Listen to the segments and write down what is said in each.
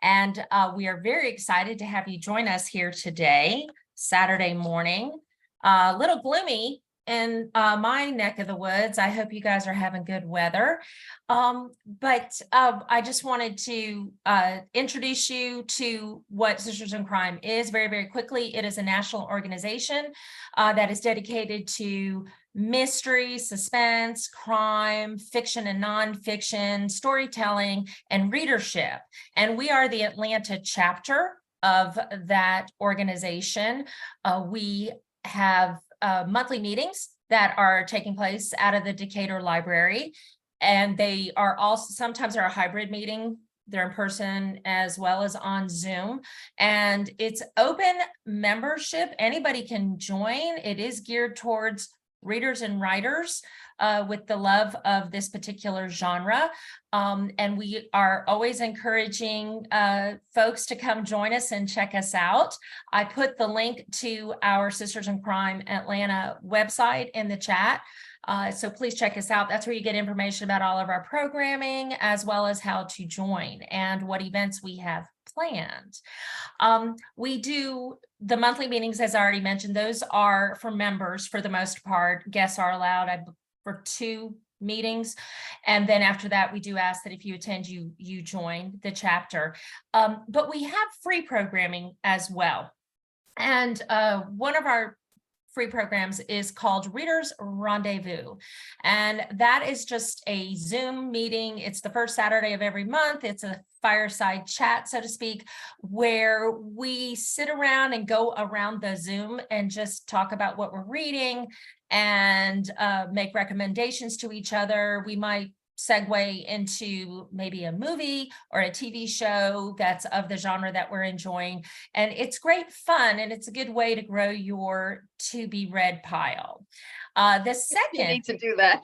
And we are very excited to have you join us here today, Saturday morning. A little gloomy in my neck of the woods. I hope you guys are having good weather. But I just wanted to introduce you to what Sisters in Crime is very, very quickly. It is a national organization that is dedicated to mystery, suspense, crime, fiction and nonfiction, storytelling, and readership. And we are the Atlanta chapter of that organization. We have monthly meetings that are taking place out of the Decatur Library. And they are also, sometimes they're a hybrid meeting. They're in person as well as on Zoom, and it's open membership. Anybody can join. It is geared towards readers and writers with the love of this particular genre. And we are always encouraging folks to come join us and check us out. I put the link to our Sisters in Crime Atlanta website in the chat. So please check us out. That's where you get information about all of our programming, as well as how to join and what events we have planned. We do the monthly meetings, as I already mentioned. Those are for members for the most part. Guests are allowed for 2 meetings. And then after that, we do ask that if you attend, you join the chapter. But we have free programming as well. And one of our free programs is called Readers Rendezvous. And that is just a Zoom meeting. It's the first Saturday of every month. It's a fireside chat, so to speak, where we sit around and go around the Zoom and just talk about what we're reading and make recommendations to each other. We might segue into maybe a movie or a TV show that's of the genre that we're enjoying. And it's great fun, and it's a good way to grow your to be read pile. The second, you need to do that.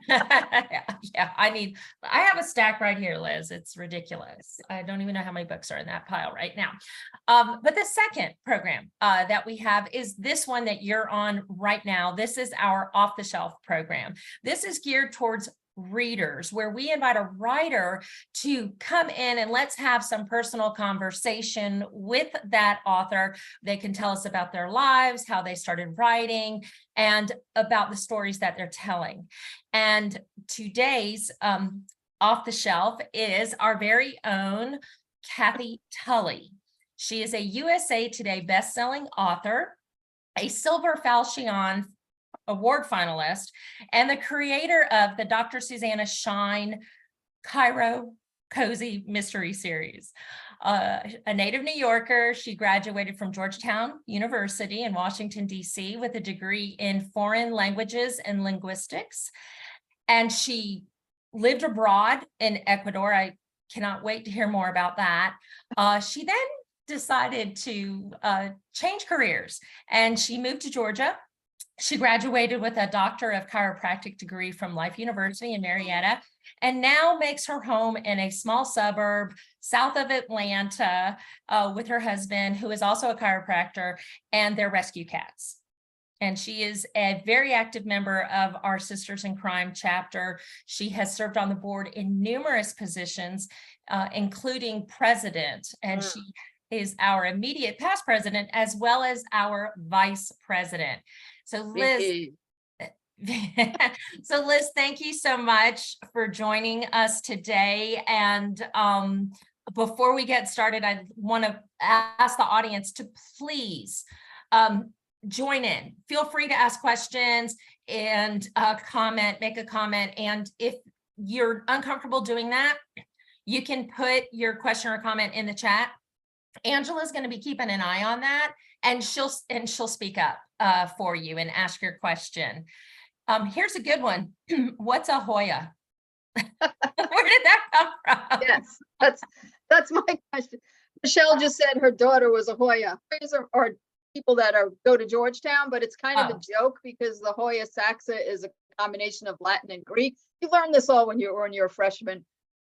yeah, I have a stack right here, Liz. It's ridiculous. I don't even know how many books are in that pile right now. But the second program that we have is this one that you're on right now. This is our off the shelf program. This is geared towards readers, where we invite a writer to come in and let's have some personal conversation with that author. They can tell us about their lives, how they started writing, and about the stories that they're telling. And today's off the shelf is our very own Cathy Tully. She is a USA Today best-selling author, a Silver Falchion Award finalist, and the creator of the Dr. Susanna Shine Cairo Cozy Mystery Series. A native New Yorker, she graduated from Georgetown University in Washington, D.C. with a degree in foreign languages and linguistics. And she lived abroad in Ecuador. I cannot wait to hear more about that. She then decided to change careers, and she moved to Georgia. She graduated with a Doctor of Chiropractic degree from Life University in Marietta, and now makes her home in a small suburb south of Atlanta with her husband, who is also a chiropractor, and their rescue cats. And she is a very active member of our Sisters in Crime chapter. She has served on the board in numerous positions, including president, and she is our immediate past president, as well as our vice president. So Liz, thank you so much for joining us today. And before we get started, I want to ask the audience to please join in. Feel free to ask questions and make a comment. And if you're uncomfortable doing that, you can put your question or comment in the chat. Angela's going to be keeping an eye on that, and she'll speak up for you and ask your question. Here's a good one. What's a Hoya? Where did that come from? Yes, that's my question. Michelle just said her daughter was a Hoya. Hoyas are people that go to Georgetown, but it's kind of a joke because the Hoya Saxa is a combination of Latin and Greek. You learn this all when you're a freshman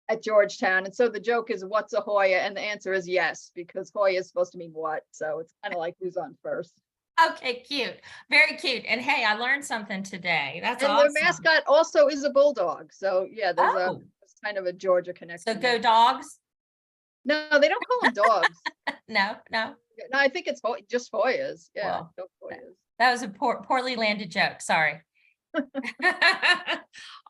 at Georgetown. And so the joke is, what's a Hoya? And the answer is yes, because Hoya is supposed to mean what. So it's kind of like who's on first. Okay, cute. Very cute. And hey, I learned something today. That's awesome. And their mascot also is a bulldog. So yeah, there's kind of a Georgia connection. So go dogs. No, they don't call them dogs. No, no. No, I think it's just Hoyas. Yeah, Well, dog Hoyas. that was a poorly landed joke. Sorry.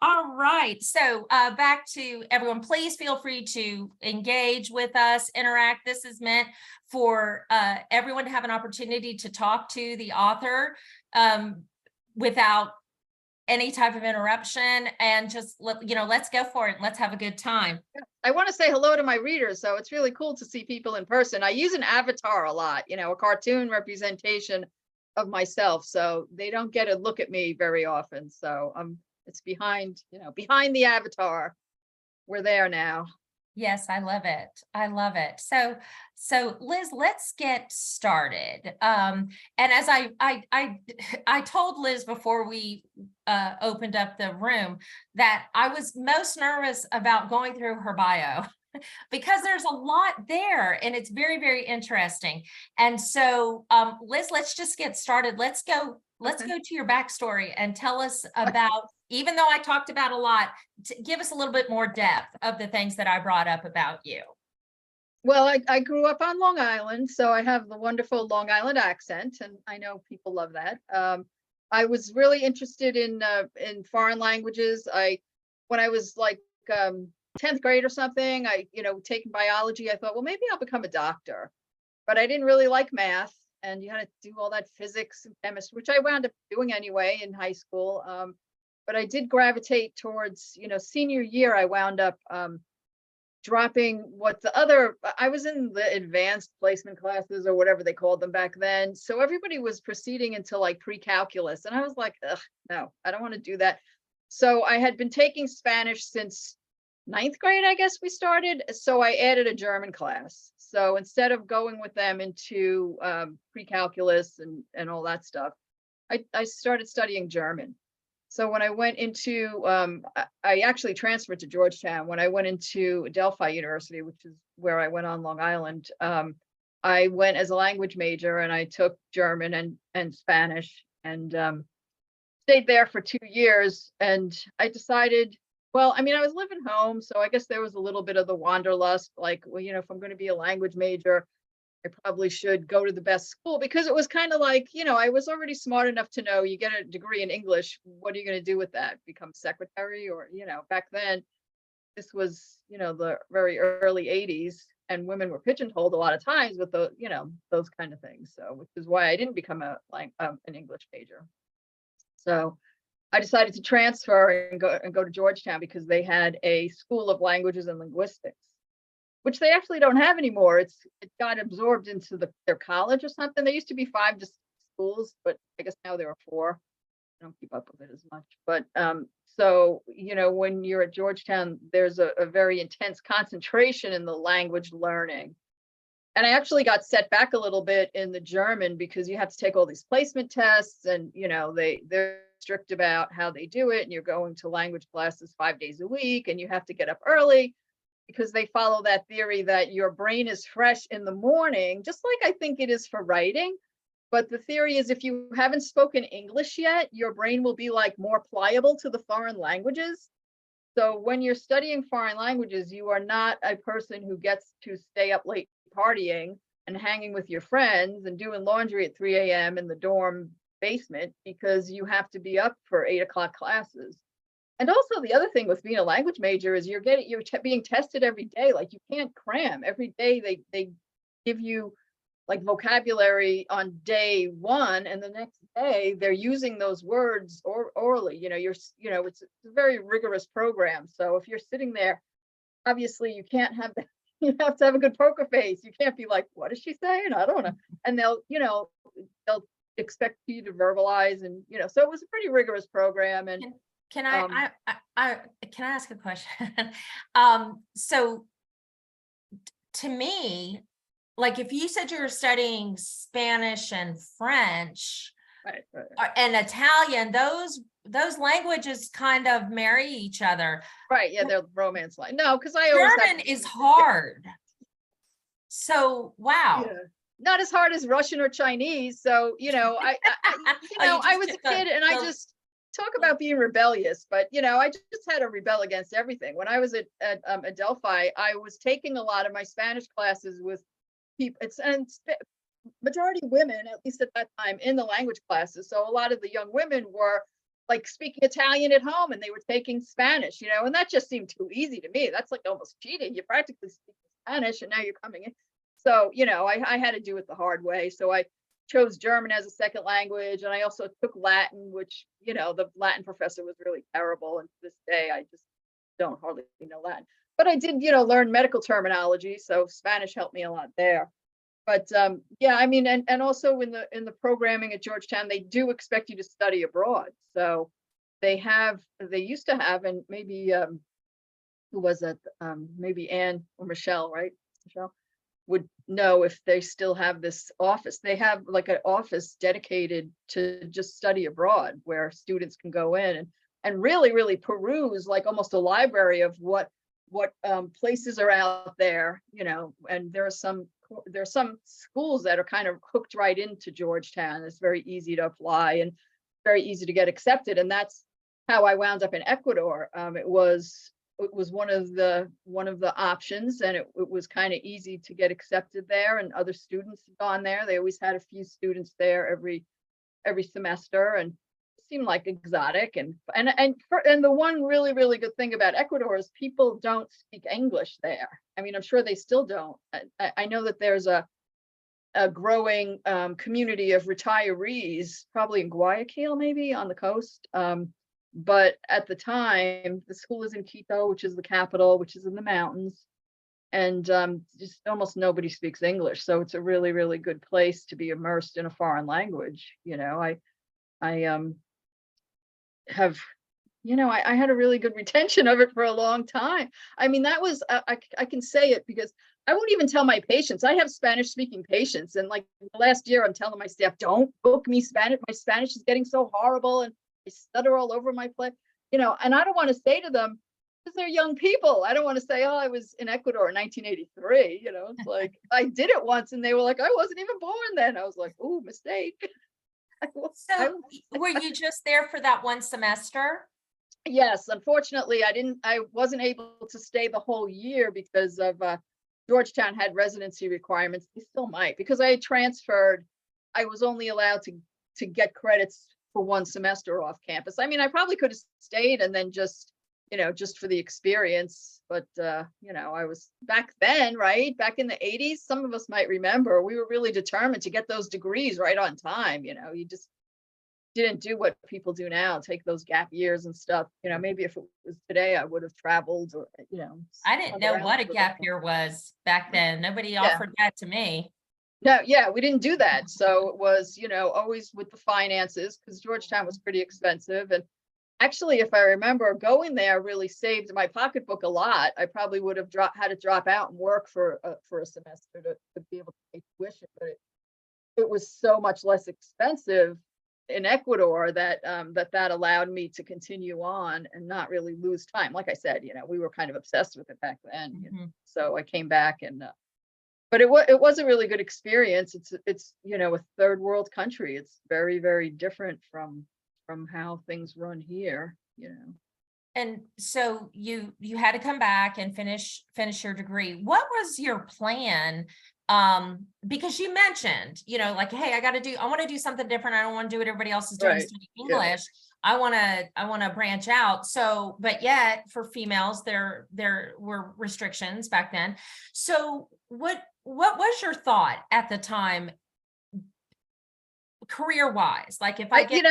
All right. So back to everyone, please feel free to engage with us, interact. This is meant for everyone to have an opportunity to talk to the author without any type of interruption, and just let's go for it. Let's have a good time. I want to say hello to my readers, so it's really cool to see people in person. I use an avatar a lot, a cartoon representation of myself, so they don't get a look at me very often. So it's behind the avatar. We're there now. Yes, I love it. I love it. So Liz, let's get started. And as I told Liz before we opened up the room that I was most nervous about going through her bio because there's a lot there and it's very, very interesting. And so Liz, let's just get started. Let's go to your backstory and tell us about, even though I talked about a lot, give us a little bit more depth of the things that I brought up about you. Well, I grew up on Long Island, so I have the wonderful Long Island accent, and I know people love that. I was really interested in foreign languages. When I was like 10th grade or something, taking biology, I thought, well, maybe I'll become a doctor. But I didn't really like math, and you had to do all that physics and chemistry, which I wound up doing anyway in high school. But I did gravitate towards, senior year, I wound up dropping I was in the advanced placement classes or whatever they called them back then. So everybody was proceeding into like pre-calculus. And I was like, ugh, no, I don't want to do that. So I had been taking Spanish since 9th grade, I guess we started. So I added a German class. So instead of going with them into pre-calculus and all that stuff, I started studying German. So when I went into, I actually transferred to Georgetown. When I went into Delphi University, which is where I went on Long Island, I went as a language major and I took German and Spanish and stayed there for 2 years. And I decided, well, I was living home, so I guess there was a little bit of the wanderlust, like, well, if I'm going to be a language major, I probably should go to the best school, because it was kind of like, I was already smart enough to know you get a degree in English. What are you going to do with that? Become a secretary? Or, back then, this was, the very early 80s, and women were pigeonholed a lot of times with those kind of things. So, which is why I didn't become an English major. So I decided to transfer and go to Georgetown because they had a school of languages and linguistics, which they actually don't have anymore. It got absorbed into their college or something. There used to be 5 schools, but I guess now there are 4. I don't keep up with it as much. But so, when you're at Georgetown, there's a very intense concentration in the language learning. And I actually got set back a little bit in the German because you have to take all these placement tests, and they're strict about how they do it. And you're going to language classes 5 days a week, and you have to get up early, because they follow that theory that your brain is fresh in the morning, just like I think it is for writing. But the theory is if you haven't spoken English yet, your brain will be like more pliable to the foreign languages. So when you're studying foreign languages, you are not a person who gets to stay up late partying and hanging with your friends and doing laundry at 3 a.m. in the dorm basement, because you have to be up for 8 o'clock classes. And also the other thing with being a language major is you're being tested every day. Like, you can't cram. Every day they give you like vocabulary on day 1, and the next day they're using those words orally. It's a very rigorous program. So if you're sitting there, obviously you can't have that. You have to have a good poker face. You can't be like, what is she saying? I don't know. And they'll expect you to verbalize, and so it was a pretty rigorous program. And can I ask a question? So to me, like, if you said you were studying Spanish and French, right. and Italian, those languages kind of marry each other. Right. Yeah, they're romance line. No, because I always German is hard. So wow. Yeah. Not as hard as Russian or Chinese. So, I was a kid, and talk about being rebellious, but I just had to rebel against everything. When I was at Delphi, I was taking a lot of my Spanish classes with people. Majority women, at least at that time, in the language classes. So a lot of the young women were like speaking Italian at home, and they were taking Spanish, and that just seemed too easy to me. That's like almost cheating. You practically speak Spanish, and now you're coming in. So I had to do it the hard way. So I chose German as a second language, and I also took Latin, which the Latin professor was really terrible, and to this day I just don't hardly know Latin. But I did learn medical terminology, so Spanish helped me a lot there. But yeah, I mean, and also in the programming at Georgetown, they do expect you to study abroad. So they used to have, and maybe who was that? Maybe Anne or Michelle, right? Michelle would know if they still have this office. They have like an office dedicated to just study abroad, where students can go in and really, really peruse, like almost a library of what places are out there, and there's some schools that are kind of hooked right into Georgetown. It's very easy to apply and very easy to get accepted. And that's how I wound up in Ecuador. It was one of the options, and it was kind of easy to get accepted there. And other students had gone there. They always had a few students there every semester, and it seemed like exotic. And the one really, really good thing about Ecuador is people don't speak English there. I mean, I'm sure they still don't. I know that there's a growing community of retirees, probably in Guayaquil, maybe on the coast. But at the time, the school is in Quito, which is the capital, which is in the mountains, and just almost nobody speaks English. So it's a really, really good place to be immersed in a foreign language. I have, I had a really good retention of it for a long time. I mean, that was, I can say it because I won't even tell my patients. I have Spanish speaking patients. And like last year, I'm telling my staff, don't book me Spanish. My Spanish is getting so horrible, and I stutter all over my place, and I don't want to say to them, because they're young people. I don't want to say, oh, I was in Ecuador in 1983. It's like, I did it once, and they were like, I wasn't even born then. I was like, oh, mistake. So were you just there for that one semester? Yes, unfortunately, I wasn't able to stay the whole year because of Georgetown had residency requirements. They still might, because I had transferred. I was only allowed to get credits for one semester off campus. I mean, I probably could have stayed and then just for the experience. But I was back then, right? Back in the 80s, some of us might remember, we were really determined to get those degrees right on time. You just didn't do what people do now, take those gap years and stuff. Maybe if it was today, I would have traveled, or I didn't know what a gap year was back then. Nobody Yeah. offered that to me. No, yeah, we didn't do that. So it was, always with the finances, because Georgetown was pretty expensive. And actually, if I remember, going there really saved my pocketbook a lot. I probably would have had to drop out and work for a semester to be able to pay tuition, but it was so much less expensive in Ecuador that that allowed me to continue on and not really lose time. Like I said, we were kind of obsessed with it back then. So I came back, and but it was a really good experience. It's a third world country. It's very, very different from how things run here. And so you had to come back and finish your degree. What was your plan? Because you mentioned, like, hey, I want to do something different. I don't want to do what everybody else is doing, Right. study English. Yeah. I want to branch out. So, but yet for females, there were restrictions back then. So what was your thought at the time, career wise? Like, if I get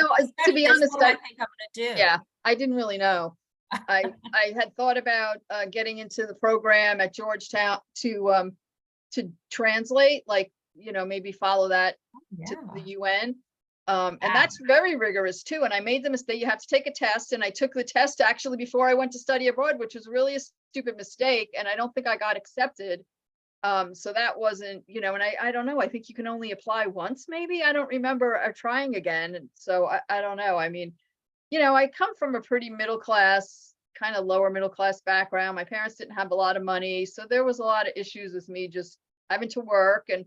to be honest, what do I think I'm going to do? Yeah, I didn't really know. I had thought about getting into the program at Georgetown to translate, like, maybe follow that to the UN. And that's very rigorous too. And I made the mistake, you have to take a test. And I took the test actually before I went to study abroad, which was really a stupid mistake. And I don't think I got accepted. So that wasn't, and I don't know, I think you can only apply once, maybe. I don't remember trying again. And so I don't know. I mean, I come from a pretty middle class, kind of lower middle class background. My parents didn't have a lot of money. So there was a lot of issues with me just having to work and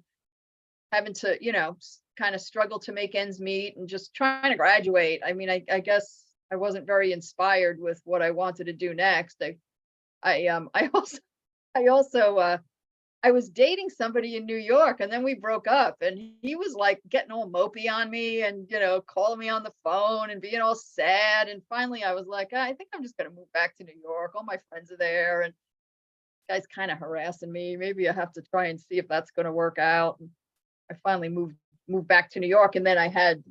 having to, kind of struggle to make ends meet and just trying to graduate. I mean, I guess I wasn't very inspired with what I wanted to do next. I also I also I was dating somebody in New York, and then we broke up, and he was like getting all mopey on me and, calling me on the phone and being all sad. And finally I was like, I think I'm just going to move back to New York. All my friends are there, and guy's kind of harassing me. Maybe I have to try and see if that's going to work out. And I finally moved back to New York, and then I had,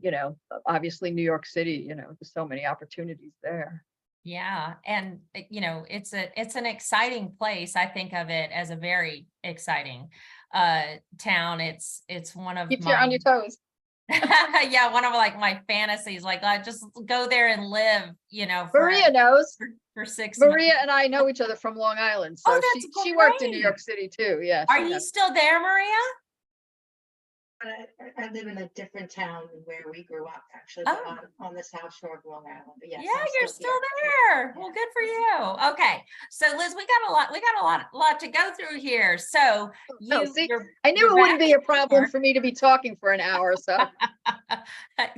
obviously New York City, there's so many opportunities there. Yeah, and it's an exciting place. I think of it as a very exciting town. It's one of Keeps you on my your toes. yeah, one of like my fantasies. Like I just go there and live, Maria knows. for 6 months. Maria and I know each other from Long Island, Oh, so that's she worked in New great. York City too. Yeah, Are she you knows. still there, Maria? But I live in a different town than where we grew up, actually, but Oh. on the South Shore of Long Island. But yes, Yeah, I'm you're still still here. there. Well, good for you. Okay. So Liz, we got a lot to go through here. So Oh, see, I knew you're it wouldn't back be in a New problem York. for me to be talking for an hour or so.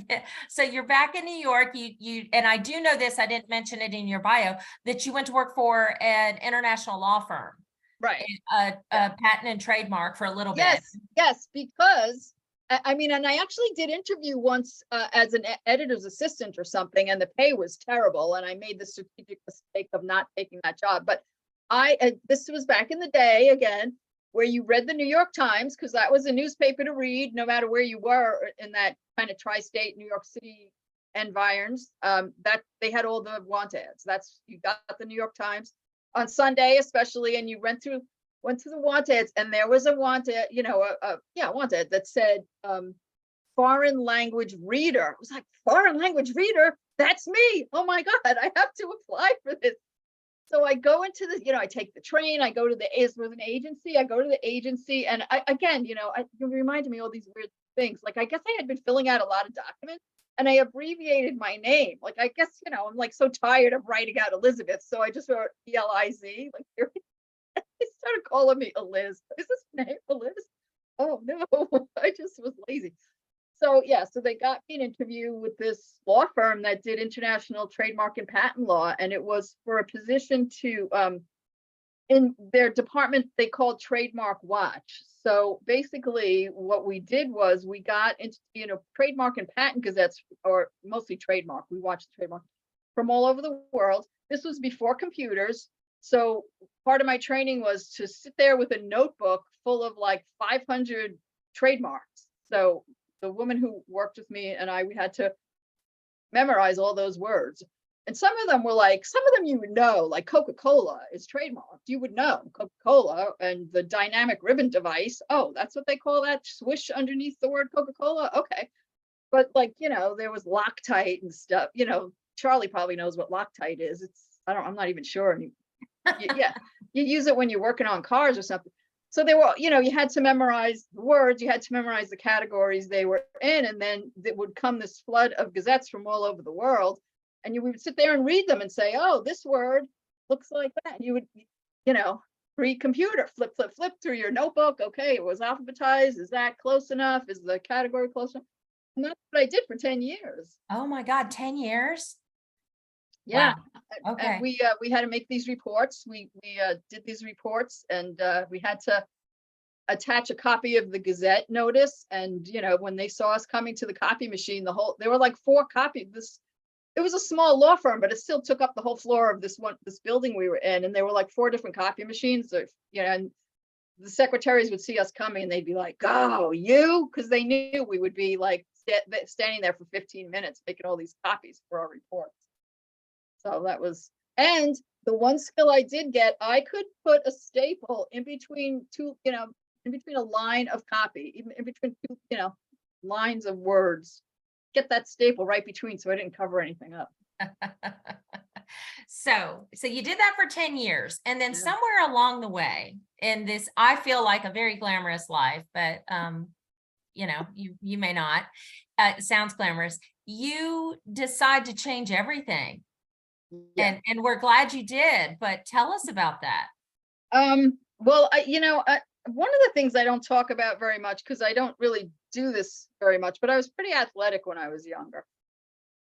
Yeah. So you're back in New York. And I do know this, I didn't mention it in your bio, that you went to work for an international law firm, Right. a patent and trademark for a little bit. Yes, because I mean, and I actually did interview once as an editor's assistant or something, and the pay was terrible, and I made the strategic mistake of not taking that job. But this was back in the day again, where you read the New York Times, because that was a newspaper to read, no matter where you were in that kind of tri-state New York City environs. That they had all the want ads. You got the New York Times on Sunday, especially, and you went to the want ads, and there was a want ad, want ad that said foreign language reader. It was like, foreign language reader, that's me. Oh my God, I have to apply for this. So I go into the, I take the train, I go to with an agency, I go to the agency, and you reminded me all these weird things. Like, I guess I had been filling out a lot of documents, and I abbreviated my name. Like, I guess, I'm like so tired of writing out Elizabeth, so I just wrote ELIZ. Like, they started calling me Eliz. Is this name Eliz? Oh no, I just was lazy. So so they got me an interview with this law firm that did international trademark and patent law, and it was for a position to in their department they called Trademark Watch. So basically what we did was we got into trademark and patent gazettes, or mostly trademark. We watched trademark from all over the world. This was before computers. So part of my training was to sit there with a notebook full of like 500 trademarks. So the woman who worked with me and we had to memorize all those words. And some of them you would know, like Coca-Cola is trademarked. You would know Coca-Cola and the dynamic ribbon device. Oh, that's what they call that swish underneath the word Coca-Cola. Okay. But there was Loctite and stuff. Charlie probably knows what Loctite is. I'm not even sure. You use it when you're working on cars or something. So they were, you had to memorize the words, you had to memorize the categories they were in, and then it would come this flood of gazettes from all over the world, and we would sit there and read them and say, oh, this word looks like that. And you would, read computer, flip through your notebook. Okay, it was alphabetized. Is that close enough? Is the category close enough? And that's what I did for 10 years. Oh my God, 10 years? Yeah. Wow. Okay. And we had to make these reports. We did these reports, and we had to attach a copy of the Gazette notice. And when they saw us coming to the copy machine, there were like 4 copies. It was a small law firm, but it still took up the whole floor of this building we were in, and there were like 4 different copy machines. And the secretaries would see us coming, and they'd be like, "Oh, you," because they knew we would be like standing there for 15 minutes making all these copies for our reports. So that was, and the one skill I did get, I could put a staple in between in between a line of copy, even in between 2, lines of words, get that staple right between, so I didn't cover anything up. So you did that for 10 years, and then somewhere along the way in this, I feel like a very glamorous life, but you may not, it sounds glamorous. You decide to change everything. Yeah. And we're glad you did, but tell us about that. Well, one of the things I don't talk about very much, because I don't really do this very much, but I was pretty athletic when I was younger.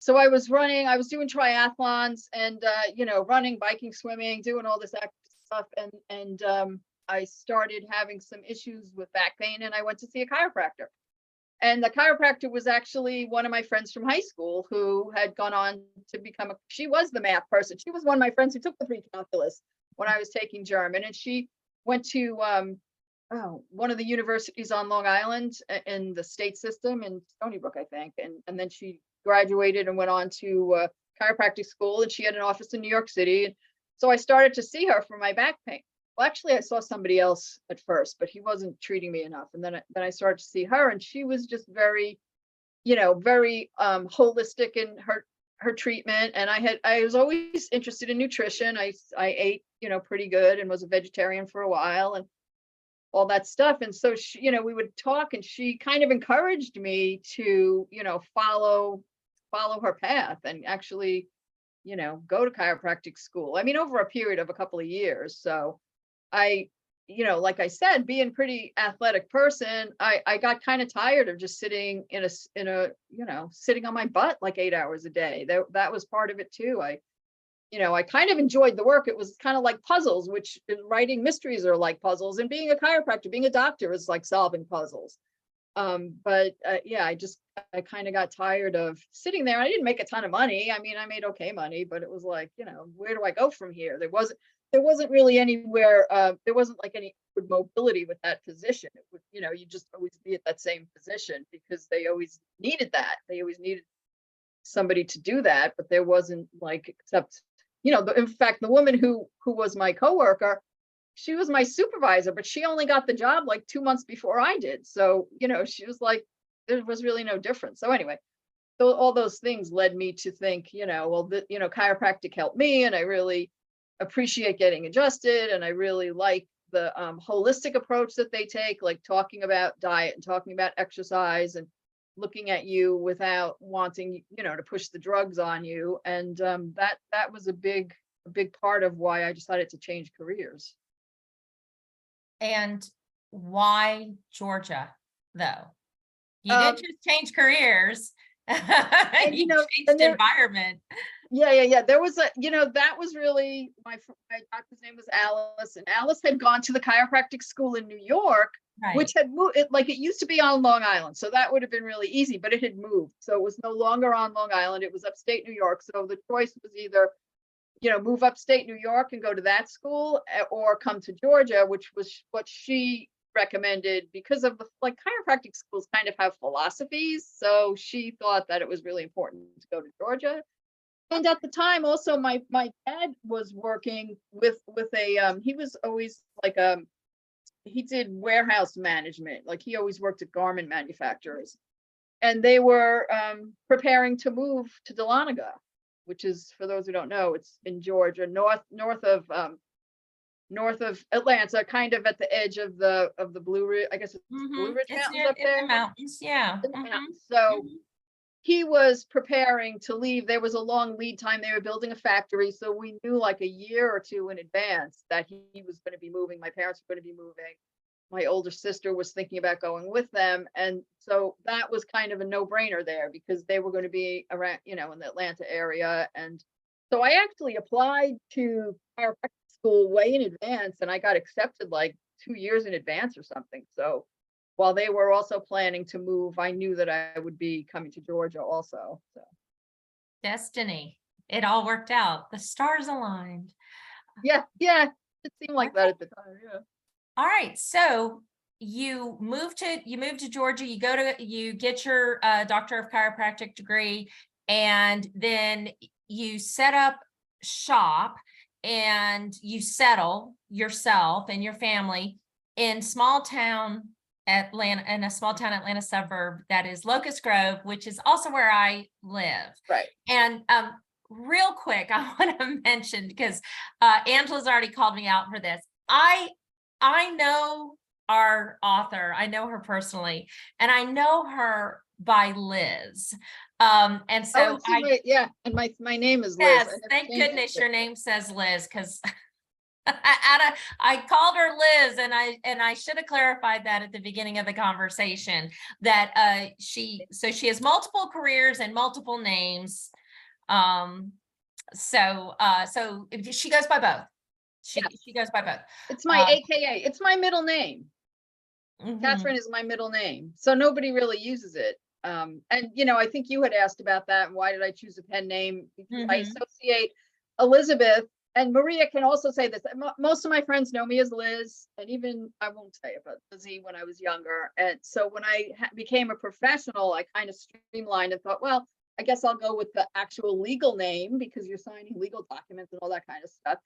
so I was running, I was doing triathlons and, running, biking, swimming, doing all this active stuff. And I started having some issues with back pain and I went to see a chiropractor. And the chiropractor was actually one of my friends from high school who had gone on to become she was the math person. She was one of my friends who took the pre-calculus when I was taking German. And she went to one of the universities on Long Island in the state system in Stony Brook, I think. And then she graduated and went on to chiropractic school, and she had an office in New York City. And so I started to see her for my back pain. Well, actually, I saw somebody else at first, but he wasn't treating me enough. And then I started to see her, and she was just very, very holistic in her treatment. And I was always interested in nutrition. I ate, pretty good and was a vegetarian for a while and all that stuff. And so she, we would talk, and she kind of encouraged me to, follow her path and actually, go to chiropractic school. I mean, over a period of a couple of years. So I, like I said, being pretty athletic person, I got kind of tired of just sitting in a, sitting on my butt like 8 hours a day. That was part of it too. I kind of enjoyed the work. It was kind of like puzzles, which writing mysteries are like puzzles, and being a chiropractor, being a doctor is like solving puzzles. But I kind of got tired of sitting there. I didn't make a ton of money. I mean, I made okay money, but it was like, where do I go from here? There wasn't really anywhere, there wasn't like any mobility with that position. It would, you just always be at that same position because they always needed that. They always needed somebody to do that, but there wasn't like, except, in fact, the woman who was my coworker, she was my supervisor, but she only got the job like 2 months before I did. So, she was like, there was really no difference. So anyway, so all those things led me to think, chiropractic helped me, and I really appreciate getting adjusted, and I really like the holistic approach that they take, like talking about diet and talking about exercise and looking at you without wanting, to push the drugs on you. And that was a big part of why I decided to change careers. And why Georgia, though? You didn't just change careers. You changed environment. Yeah. There was that was really my doctor's name was Alice, and Alice had gone to the chiropractic school in New York, Right. which had moved. It used to be on Long Island, so that would have been really easy, but it had moved, so it was no longer on Long Island. It was upstate New York. So the choice was either, move upstate New York and go to that school, or come to Georgia, which was what she recommended because of the chiropractic schools kind of have philosophies. So she thought that it was really important to go to Georgia. And at the time also my dad was working with a he was always like he did warehouse management. Like he always worked at garment manufacturers, and they were preparing to move to Dahlonega, which is, for those who don't know, it's in Georgia, north of Atlanta, kind of at the edge of the Blue Ridge. I guess it's Blue Ridge Mountains up there. In the mountains, yeah. In the mountains. So he was preparing to leave. There was a long lead time. They were building a factory, so we knew like a year or two in advance that he was going to be moving. My parents were going to be moving. My older sister was thinking about going with them, and so that was kind of a no-brainer there because they were going to be around, in the Atlanta area. And so I actually applied to chiropractic school way in advance, and I got accepted like 2 years in advance or something. So while they were also planning to move, I knew that I would be coming to Georgia also. So Destiny. It all worked out. The stars aligned. Yeah. It seemed like that at the time. Yeah. All right. So you move to Georgia, you get your Doctor of Chiropractic degree, and then you set up shop and you settle yourself and your family in small town Atlanta, in a small town Atlanta suburb that is Locust Grove, which is also where I live. Right. And real quick, I want to mention, because Angela's already called me out for this. I know our author, I know her personally, and I know her by Liz. And so and my name is Liz. Yes, thank goodness your name says Liz, because I called her Liz, and I should have clarified that at the beginning of the conversation, that she has multiple careers and multiple names. So she goes by both. She goes by both. It's my AKA. It's my middle name. Mhm. Catherine is my middle name, so nobody really uses it. And I think you had asked about that, and why did I choose a pen name? Because I associate Elizabeth, and Maria can also say this. Most of my friends know me as Liz, and even I won't say about Lizzie when I was younger. And so when I became a professional, I kind of streamlined and thought, well, I guess I'll go with the actual legal name, because you're signing legal documents and all that kind of stuff.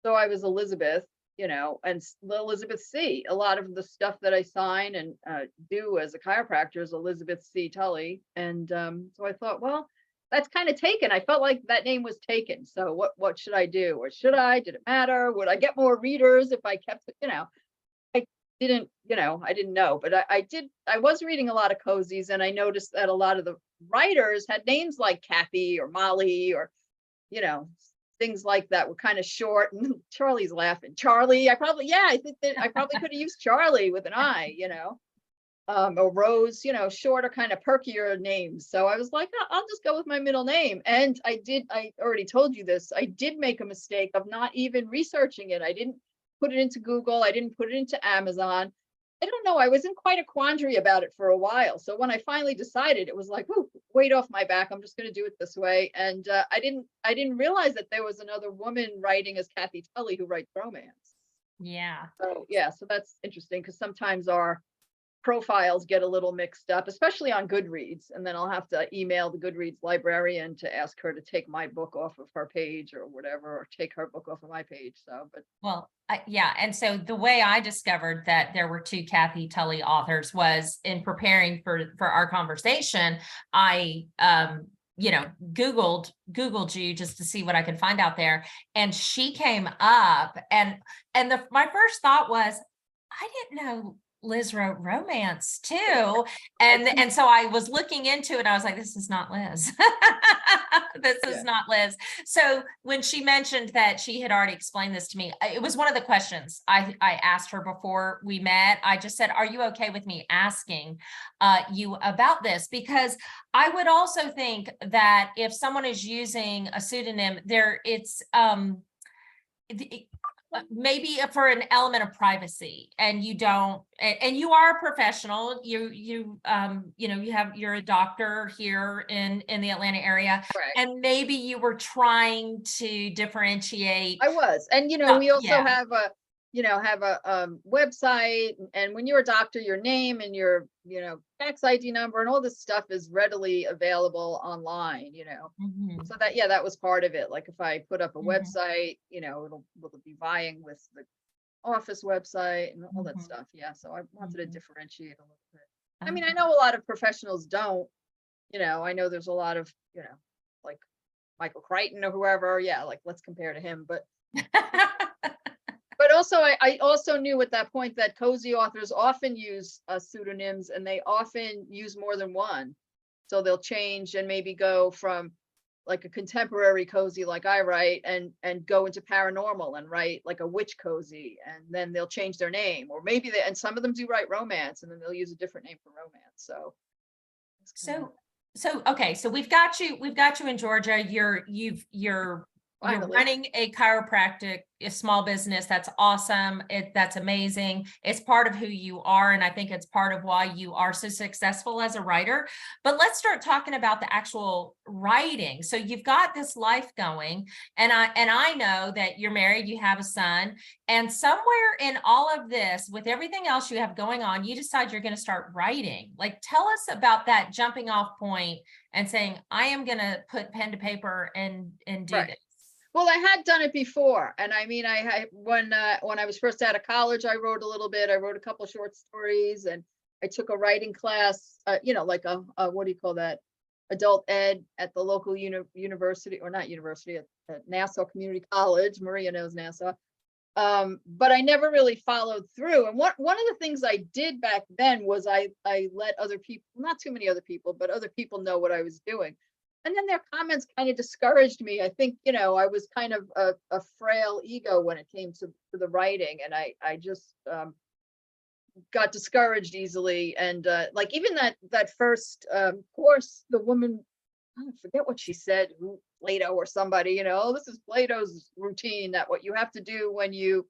So I was Elizabeth, and Elizabeth C. A lot of the stuff that I sign and do as a chiropractor is Elizabeth C. Tully. And so I thought, well, that's kind of taken. I felt like that name was taken. So what should I do? Or did it matter? Would I get more readers if I kept it? I didn't know, but I was reading a lot of cozies, and I noticed that a lot of the writers had names like Cathy or Molly, or, things like that were kind of short. And Charlie's laughing. Charlie, I think that I probably could have used Charlie with an I, or Rose, shorter, kind of perkier names. So I was like, I'll just go with my middle name. And I already told you this, I did make a mistake of not even researching it. I didn't put it into Google. I didn't put it into Amazon. I don't know. I was in quite a quandary about it for a while. So when I finally decided, it was like, ooh, weight off my back. I'm just going to do it this way. And I didn't realize that there was another woman writing as Cathy Tully who writes romance. Yeah. So that's interesting, because sometimes our profiles get a little mixed up, especially on Goodreads. And then I'll have to email the Goodreads librarian to ask her to take my book off of her page or whatever, or take her book off of my page. So, but well, yeah. And so the way I discovered that there were two Cathy Tully authors was in preparing for our conversation. I Googled you just to see what I could find out there. And she came up, and my first thought was, I didn't know Liz wrote romance too. And so I was looking into it. I was like, this is not Liz. This is not Liz. So when she mentioned that she had already explained this to me, it was one of the questions I asked her before we met. I just said, are you okay with me asking you about this? Because I would also think that if someone is using a pseudonym, maybe for an element of privacy, and you don't, and you are a professional, you're a doctor here in the Atlanta area, right. And maybe you were trying to differentiate. I was, and we also have a website, and when you're a doctor, your name and your tax ID number and all this stuff is readily available online. So that was part of it. Like if I put up a website, it'll be vying with the office website and all that stuff. Yeah, so I wanted to differentiate a little bit. I mean, I know a lot of professionals don't. I know there's a lot of like Michael Crichton or whoever. Yeah, like let's compare to him, but. But also, I also knew at that point that cozy authors often use pseudonyms, and they often use more than one. So they'll change and maybe go from like a contemporary cozy like I write and go into paranormal and write like a witch cozy, and then they'll change their name, or maybe and some of them do write romance, and then they'll use a different name for romance. So okay, so we've got you in Georgia. You're running a chiropractic, a small business. That's awesome. That's amazing. It's part of who you are. And I think it's part of why you are so successful as a writer. But let's start talking about the actual writing. So you've got this life going, and I know that you're married, you have a son, and somewhere in all of this, with everything else you have going on, you decide you're going to start writing. Like, tell us about that jumping off point and saying, I am going to put pen to paper and do this. Well, I had done it before. And I mean, when I was first out of college, I wrote a little bit. I wrote a couple of short stories, and I took a writing class, like a what do you call that? Adult ed at the local university, or not university, at Nassau Community College. Maria knows Nassau. But I never really followed through. And one of the things I did back then was I let other people, not too many other people, but other people know what I was doing. And then their comments kind of discouraged me. I think, I was kind of a frail ego when it came to the writing, and I just got discouraged easily. And like even that first course, the woman, I forget what she said, Plato or somebody, oh, this is Plato's routine, that what you have to do when you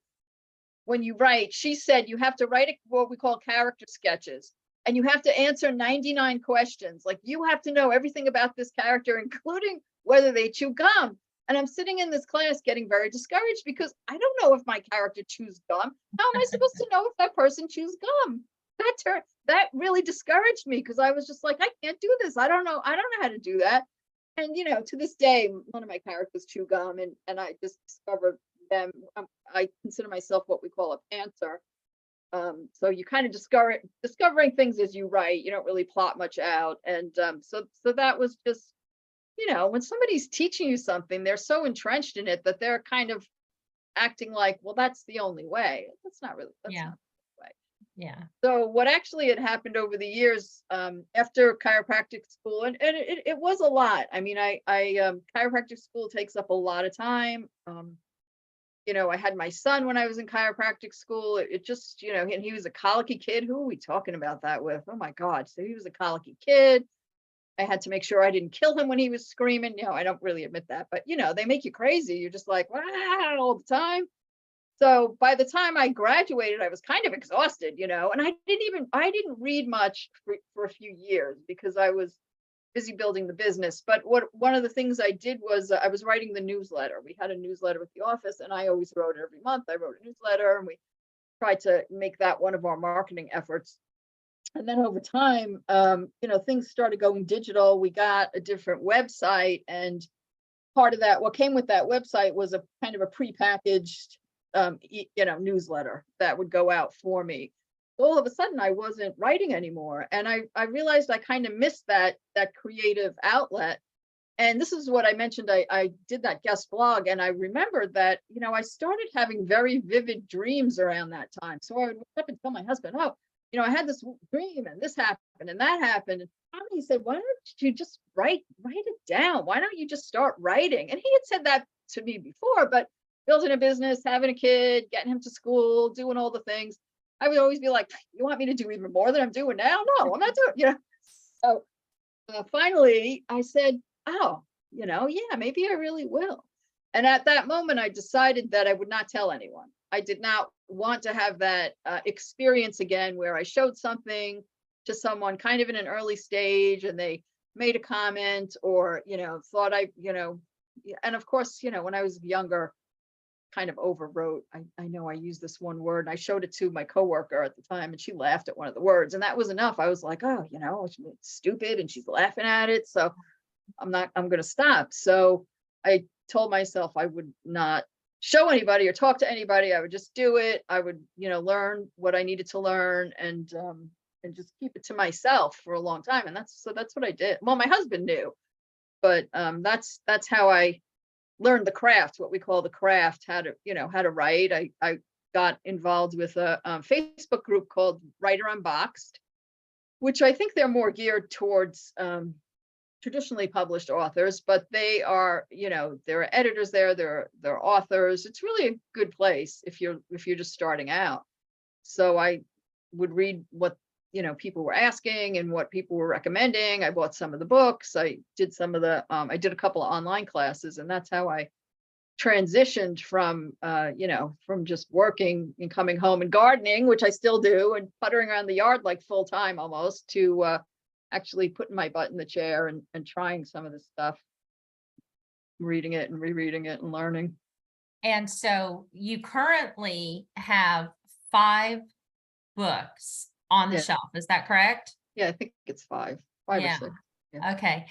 write. She said you have to write what we call character sketches, and you have to answer 99 questions. Like, you have to know everything about this character, including whether they chew gum. And I'm sitting in this class getting very discouraged because I don't know if my character chews gum. How am I supposed to know if that person chews gum? That really discouraged me, because I was just like, I can't do this. I don't know how to do that. And to this day, one of my characters chew gum, and I just discovered them. I consider myself what we call a pantser. So you kind of discovering things as you write. You don't really plot much out. And so that was just, when somebody's teaching you something, they're so entrenched in it that they're kind of acting like, well, that's the only way. That's not really, that's not the way. Yeah. So what actually had happened over the years, after chiropractic school, and it was a lot. I mean, I chiropractic school takes up a lot of time. I had my son when I was in chiropractic school. It just, and he was a colicky kid. Who are we talking about that with? Oh my God. So he was a colicky kid. I had to make sure I didn't kill him when he was screaming. I don't really admit that, but they make you crazy. You're just like, wow, all the time. So by the time I graduated, I was kind of exhausted, and I didn't read much for a few years because I was busy building the business. But one of the things I did was I was writing the newsletter. We had a newsletter at the office, and I always wrote it every month. I wrote a newsletter, and we tried to make that one of our marketing efforts. And then over time, things started going digital. We got a different website, and part of that, what came with that website was a kind of a prepackaged, newsletter that would go out for me. All of a sudden, I wasn't writing anymore, and I realized I kind of missed that creative outlet. And this is what I mentioned. I did that guest blog, and I remembered that I started having very vivid dreams around that time. So I would wake up and tell my husband, "Oh, I had this dream, and this happened, and that happened." And finally he said, "Why don't you just write it down? Why don't you just start writing?" And he had said that to me before, but building a business, having a kid, getting him to school, doing all the things, I would always be like, "You want me to do even more than I'm doing now? No, I'm not doing." So finally I said, "Oh, yeah, maybe I really will." And at that moment, I decided that I would not tell anyone. I did not want to have that experience again, where I showed something to someone kind of in an early stage, and they made a comment, or thought and of course, when I was younger, kind of overwrote. I know I used this one word, and I showed it to my coworker at the time, and she laughed at one of the words, and that was enough. I was like, oh, it's stupid, and she's laughing at it, so I'm going to stop. So I told myself I would not show anybody or talk to anybody. I would just do it. I would, learn what I needed to learn, and just keep it to myself for a long time. And that's what I did. Well, my husband knew, but that's how I learned the craft, what we call the craft, how to write. I got involved with a Facebook group called Writer Unboxed, which I think they're more geared towards traditionally published authors, but they are, there are editors there, there are authors. It's really a good place if you're just starting out. So I would read what people were asking and what people were recommending. I bought some of the books. I did I did a couple of online classes, and that's how I transitioned from from just working and coming home and gardening, which I still do, and puttering around the yard like full time almost, to actually putting my butt in the chair and trying some of this stuff, reading it and rereading it and learning. And so you currently have 5 books on the shelf. Is that correct? Yeah, I think it's 5 or 6. Yeah. Okay.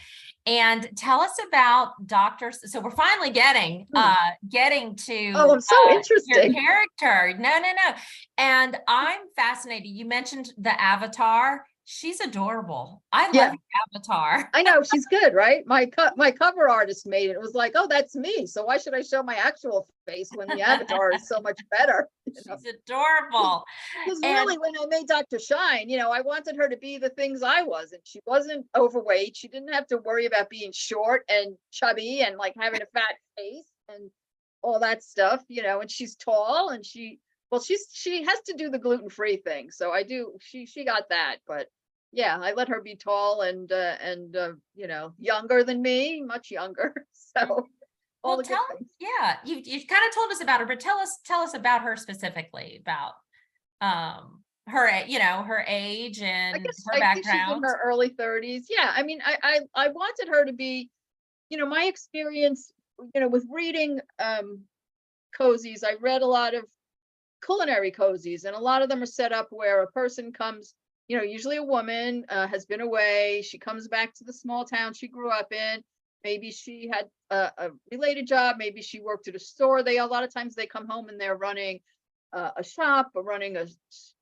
And tell us about doctors. So we're finally getting to Oh, I'm so your interesting. character. No. And I'm fascinated. You mentioned the avatar. She's adorable. I Yeah. love your avatar. I know, she's good, right? My cover artist made it. It was like, oh, that's me. So why should I show my actual face when the avatar is so much better? You know? She's adorable. Because And really, when I made Dr. Shine, I wanted her to be the things I wasn't. She wasn't overweight. She didn't have to worry about being short and chubby and like having a fat face and all that stuff, and she's tall and she has to do the gluten-free thing. So she got that, but yeah, I let her be tall and younger than me, much younger. So all well, the good things. yeah, you kind of told us about her, but tell us about her specifically, about her, her age and her I think she's in background. her early 30s. Yeah, I mean, I wanted her to be, my experience, with reading cozies. I read a lot of culinary cozies, and a lot of them are set up where a person comes, usually a woman has been away. She comes back to the small town she grew up in. Maybe she had a related job. Maybe she worked at a store. A lot of times they come home and they're running a shop, or running a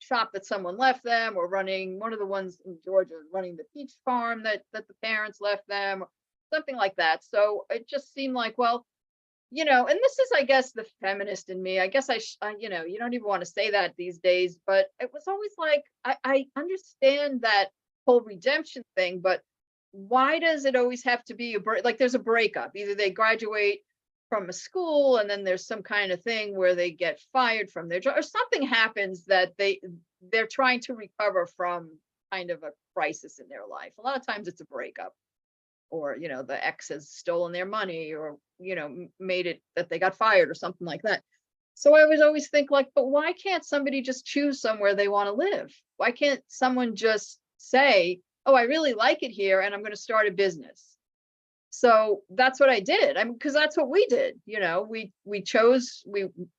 shop that someone left them, or running one of the ones in Georgia, running the peach farm that the parents left them, or something like that. So it just seemed like, well, and this is, I guess, the feminist in me. I guess you don't even want to say that these days, but it was always like, I understand that whole redemption thing, but why does it always have to be like there's a breakup? Either they graduate from a school and then there's some kind of thing where they get fired from their job, or something happens that they're trying to recover from kind of a crisis in their life. A lot of times it's a breakup, or the ex has stolen their money, or made it that they got fired or something like that. So I was always think like, but why can't somebody just choose somewhere they want to live? Why can't someone just say, oh, I really like it here and I'm going to start a business? So that's what I did. Because that's what we did. We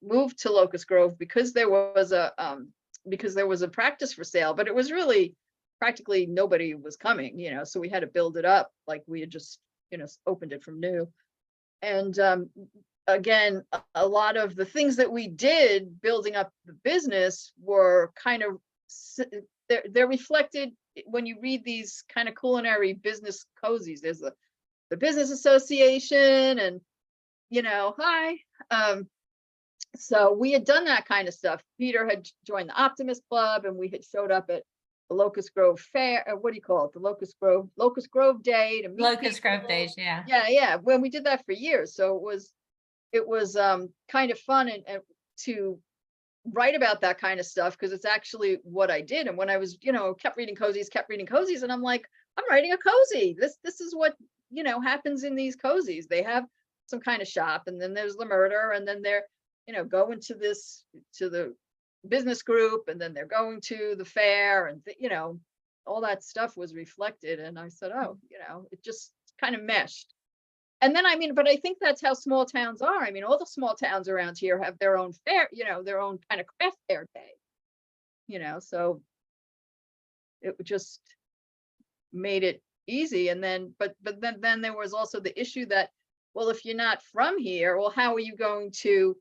moved to Locust Grove because there was a practice for sale, but it was really practically nobody was coming, so we had to build it up like we had just, opened it from new. And again, a lot of the things that we did building up the business were kind of, they're reflected when you read these kind of culinary business cozies. There's the business association and, hi. So we had done that kind of stuff. Peter had joined the Optimist Club, and we had showed up at the Locust Grove Fair. What do you call it? The Locust Grove Day to meet Locust people. Grove Days, yeah. Yeah. When we did that for years, so it was kind of fun and to write about that kind of stuff, because it's actually what I did. And when I was, kept reading cozies, and I'm like, I'm writing a cozy. This is what happens in these cozies. They have some kind of shop, and then there's the murder, and then they're going to the business group, and then they're going to the fair, and all that stuff was reflected. And I said, oh, it just kind of meshed. And then but I think that's how small towns are. I mean, all the small towns around here have their own fair, their own kind of craft fair day, so it just made it easy. And then but then there was also the issue that, well, if you're not from here, well, how are you going to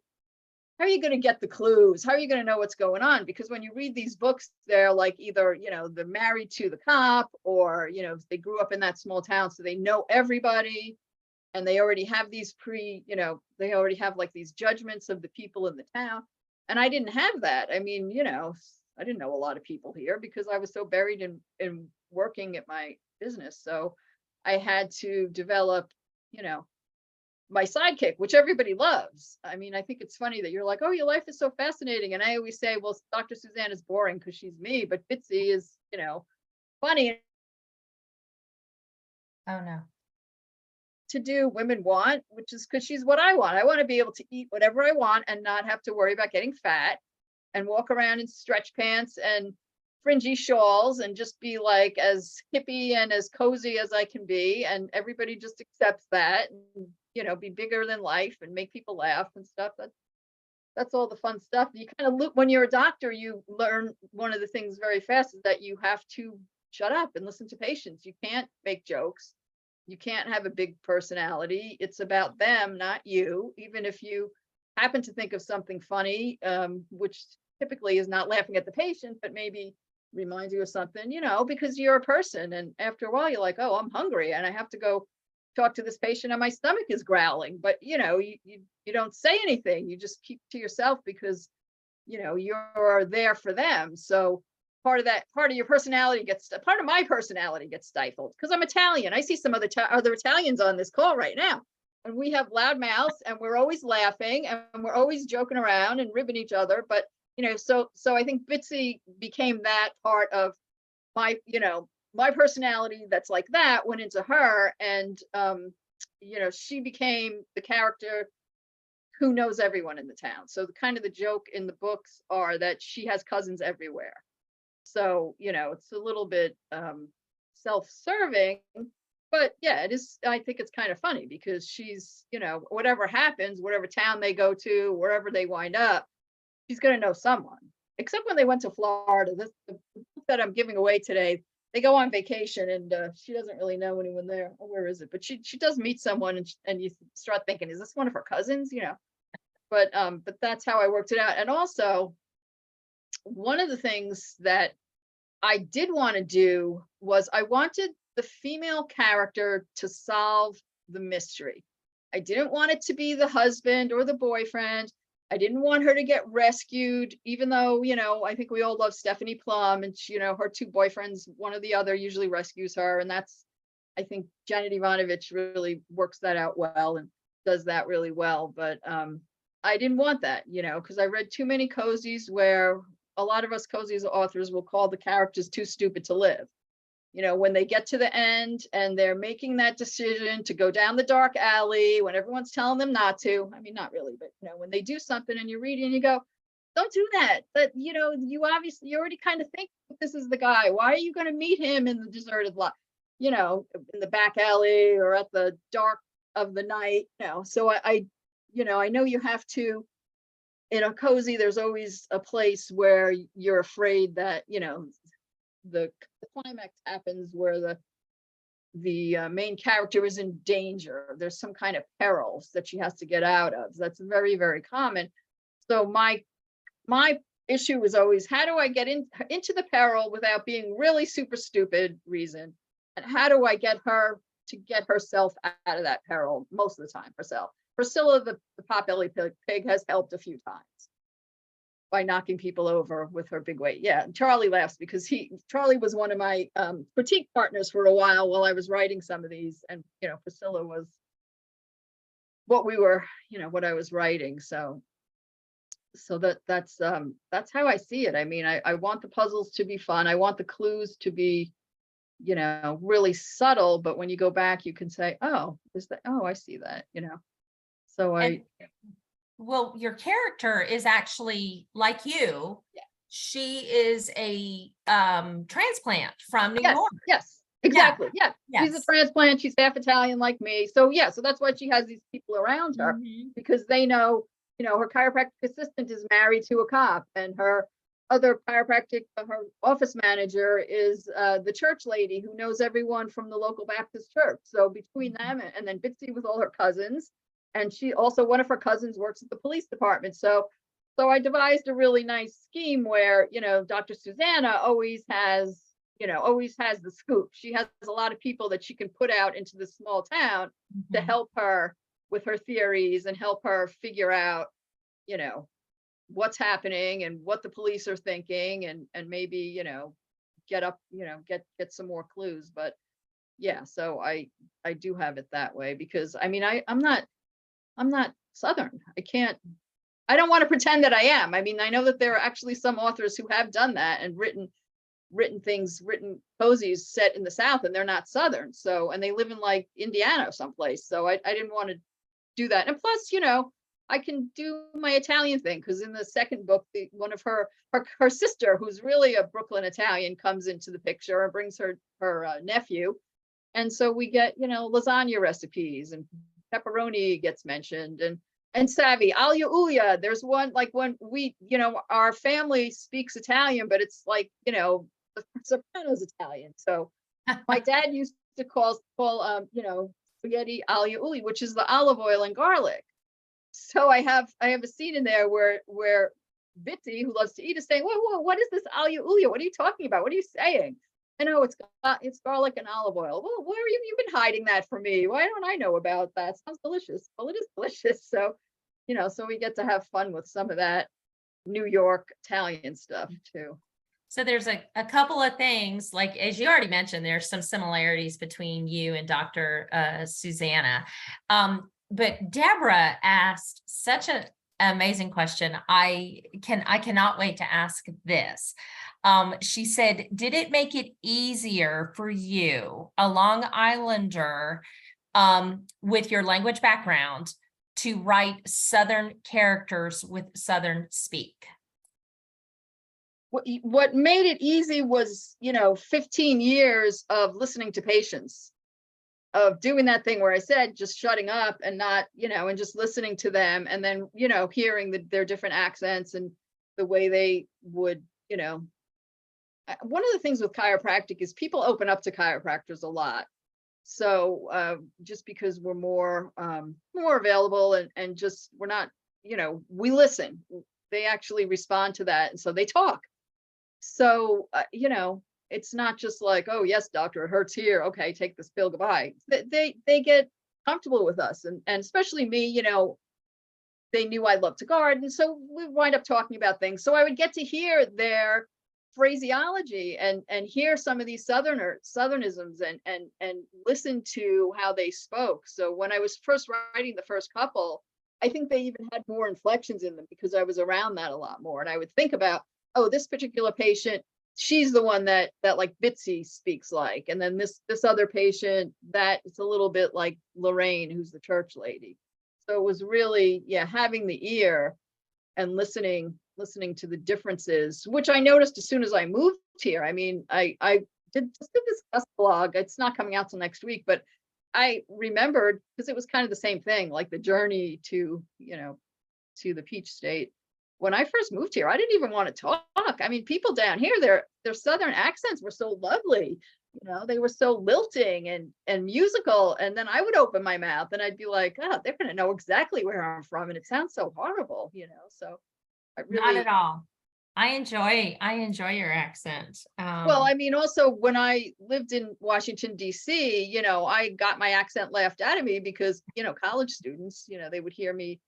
get the clues? How are you going to know what's going on? Because when you read these books, they're like either, they're married to the cop, or, they grew up in that small town, so they know everybody, and they already have these they already have like these judgments of the people in the town. And I didn't have that. I mean, I didn't know a lot of people here because I was so buried in working at my business. So I had to develop, my sidekick, which everybody loves. I mean, I think it's funny that you're like, oh, your life is so fascinating. And I always say, well, Dr. Suzanne is boring because she's me, but Bitsy is, funny. Oh no. To do women want, which is because she's what I want. I want to be able to eat whatever I want and not have to worry about getting fat, and walk around in stretch pants and fringy shawls and just be like as hippie and as cozy as I can be. And everybody just accepts that, and, be bigger than life and make people laugh and stuff. That's all the fun stuff. You kind of when you're a doctor, you learn one of the things very fast is that you have to shut up and listen to patients. You can't make jokes. You can't have a big personality. It's about them, not you. Even if you happen to think of something funny, which typically is not laughing at the patient, but maybe, reminds you of something, because you're a person, and after a while you're like, oh, I'm hungry and I have to go talk to this patient and my stomach is growling, but you don't say anything, you just keep to yourself because you're there for them. So part of your personality part of my personality gets stifled because I'm Italian. I see some other Italians on this call right now, and we have loud mouths and we're always laughing and we're always joking around and ribbing each other. But so I think Bitsy became that part of my my personality that's like that went into her, and she became the character who knows everyone in the town. So the joke in the books are that she has cousins everywhere. So, it's a little bit self-serving, but yeah, it is. I think it's kind of funny because she's, whatever happens, whatever town they go to, wherever they wind up, she's going to know someone. Except when they went to Florida, the book that I'm giving away today, they go on vacation and she doesn't really know anyone there. Oh, where is it? But she does meet someone, and you start thinking, is this one of her cousins? But that's how I worked it out. And also, one of the things that I did want to do was I wanted the female character to solve the mystery. I didn't want it to be the husband or the boyfriend. I didn't want her to get rescued, even though, I think we all love Stephanie Plum, and she, her two boyfriends, one or the other usually rescues her. And I think Janet Ivanovich really works that out well and does that really well. But I didn't want that, because I read too many cozies where a lot of us cozies authors will call the characters too stupid to live. When they get to the end and they're making that decision to go down the dark alley when everyone's telling them not to. I mean, not really, but when they do something and you read it and you go, don't do that. But you already kind of think this is the guy. Why are you going to meet him in the deserted lot, in the back alley or at the dark of the night? So I know you have to. In a cozy, there's always a place where you're afraid that the climax happens where the main character is in danger. There's some kind of perils that she has to get out of. That's very, very common. So my issue was always, how do I get into the peril without being really super stupid reason? And how do I get her to get herself out of that peril most of the time herself? Priscilla, the potbelly pig, has helped a few times by knocking people over with her big weight. Yeah, and Charlie laughs because Charlie was one of my critique partners for a while I was writing some of these, and Priscilla was what we were, what I was writing. So that's how I see it. I mean, I want the puzzles to be fun. I want the clues to be, really subtle. But when you go back, you can say, oh, I see that, So well, your character is actually like you. Yeah. She is a transplant from New York. Yes, exactly. Yeah. Yes. She's a transplant. She's half Italian like me. So yeah, so that's why she has these people around her, because they know, her chiropractic assistant is married to a cop, and her other her office manager is the church lady who knows everyone from the local Baptist church. So between them and then Bitsy with all her cousins. And she also, one of her cousins works at the police department. So I devised a really nice scheme where, Dr. Susanna always has the scoop. She has a lot of people that she can put out into the small town to help her with her theories and help her figure out, what's happening and what the police are thinking, and maybe, get some more clues. But yeah, so I do have it that way because I mean, I'm not Southern. I don't want to pretend that I am. I mean, I know that there are actually some authors who have done that and written cozies set in the South, and they're not Southern. So, and they live in like Indiana or someplace. So I didn't want to do that. And plus, I can do my Italian thing, because in the second book, one of her sister, who's really a Brooklyn Italian, comes into the picture and brings her nephew. And so we get, lasagna recipes, and pepperoni gets mentioned, and savvy, alia ulia. There's one, like when we, our family speaks Italian, but it's like, the Sopranos Italian. So my dad used to call spaghetti alia uli, which is the olive oil and garlic. So I have a scene in there where Bitsy, who loves to eat, is saying, whoa, what is this alia ulia? What are you talking about? What are you saying? I know it's garlic and olive oil. Well, where have you been hiding that from me? Why don't I know about that? Sounds delicious. Well, it is delicious. So, so we get to have fun with some of that New York Italian stuff too. So there's a couple of things, like, as you already mentioned, there's some similarities between you and Dr. Susanna. But Deborah asked such an amazing question. I cannot wait to ask this. She said, did it make it easier for you, a Long Islander, with your language background, to write Southern characters with Southern speak? What made it easy was, 15 years of listening to patients, of doing that thing where I said, just shutting up and not, and just listening to them. And then, hearing their different accents and the way they would, one of the things with chiropractic is people open up to chiropractors a lot. So just because we're more available and just, we're not, we listen, they actually respond to that. And so they talk. So, it's not just like, oh, yes, doctor, it hurts here. Okay, take this pill, goodbye. They get comfortable with us. And especially me, they knew I loved to garden. So we wind up talking about things. So I would get to hear their phraseology and hear some of these Southernisms and listen to how they spoke. So when I was first writing the first couple, I think they even had more inflections in them because I was around that a lot more. And I would think about, oh, this particular patient, she's the one that like Bitsy speaks like, and then this other patient, that it's a little bit like Lorraine, who's the church lady. So it was really, having the ear and listening to the differences, which I noticed as soon as I moved here. I mean, I did this guest blog. It's not coming out till next week, but I remembered, because it was kind of the same thing, like the journey to, to the Peach State. When I first moved here, I didn't even want to talk. I mean, people down here, their Southern accents were so lovely. They were so lilting and musical. And then I would open my mouth and I'd be like, oh, they're going to know exactly where I'm from. And it sounds so horrible, So I really. Not at all. I enjoy your accent. Well, I mean, also when I lived in Washington, D.C., I got my accent laughed out of me because, college students, they would hear me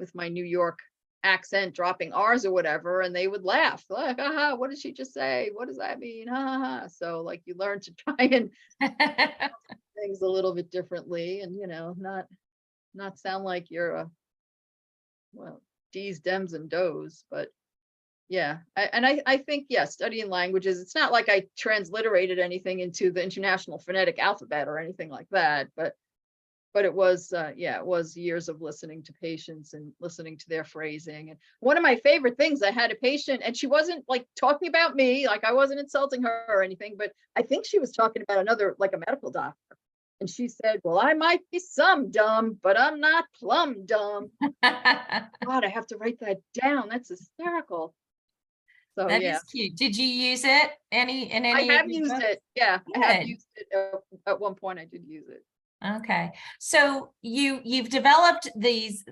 with my New York accent dropping R's or whatever, and they would laugh like, aha, what did she just say? What does that mean? Ha ha ha. So like you learn to try and things a little bit differently and not sound like you're D's, Dems, and Does, but yeah. I think, studying languages, it's not like I transliterated anything into the International Phonetic Alphabet or anything like that, but it was, it was years of listening to patients and listening to their phrasing. And one of my favorite things, I had a patient and she wasn't like talking about me, like I wasn't insulting her or anything, but I think she was talking about another, like a medical doctor. And she said, well, I might be some dumb, but I'm not plumb dumb. God, I have to write that down. That's hysterical. So that is cute. Did you use it in any? I have used it. Yeah, Good. I have used it at one point. I did use it. Okay. So you've developed these,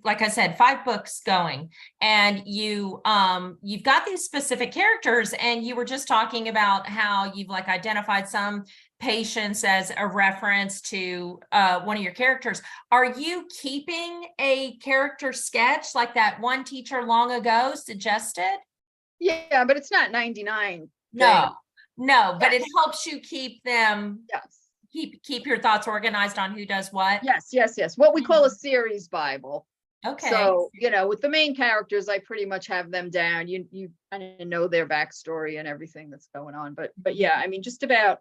like I said, 5 books going, and you've got these specific characters, and you were just talking about how you've like identified some patients as a reference to one of your characters. Are you keeping a character sketch like that one teacher long ago suggested? Yeah, but it's not 99. No, but it helps you keep them. Yes. Keep your thoughts organized on who does what. Yes. What we call a series Bible. Okay. So, with the main characters, I pretty much have them down. You kind of know their backstory and everything that's going on. But yeah, I mean, just about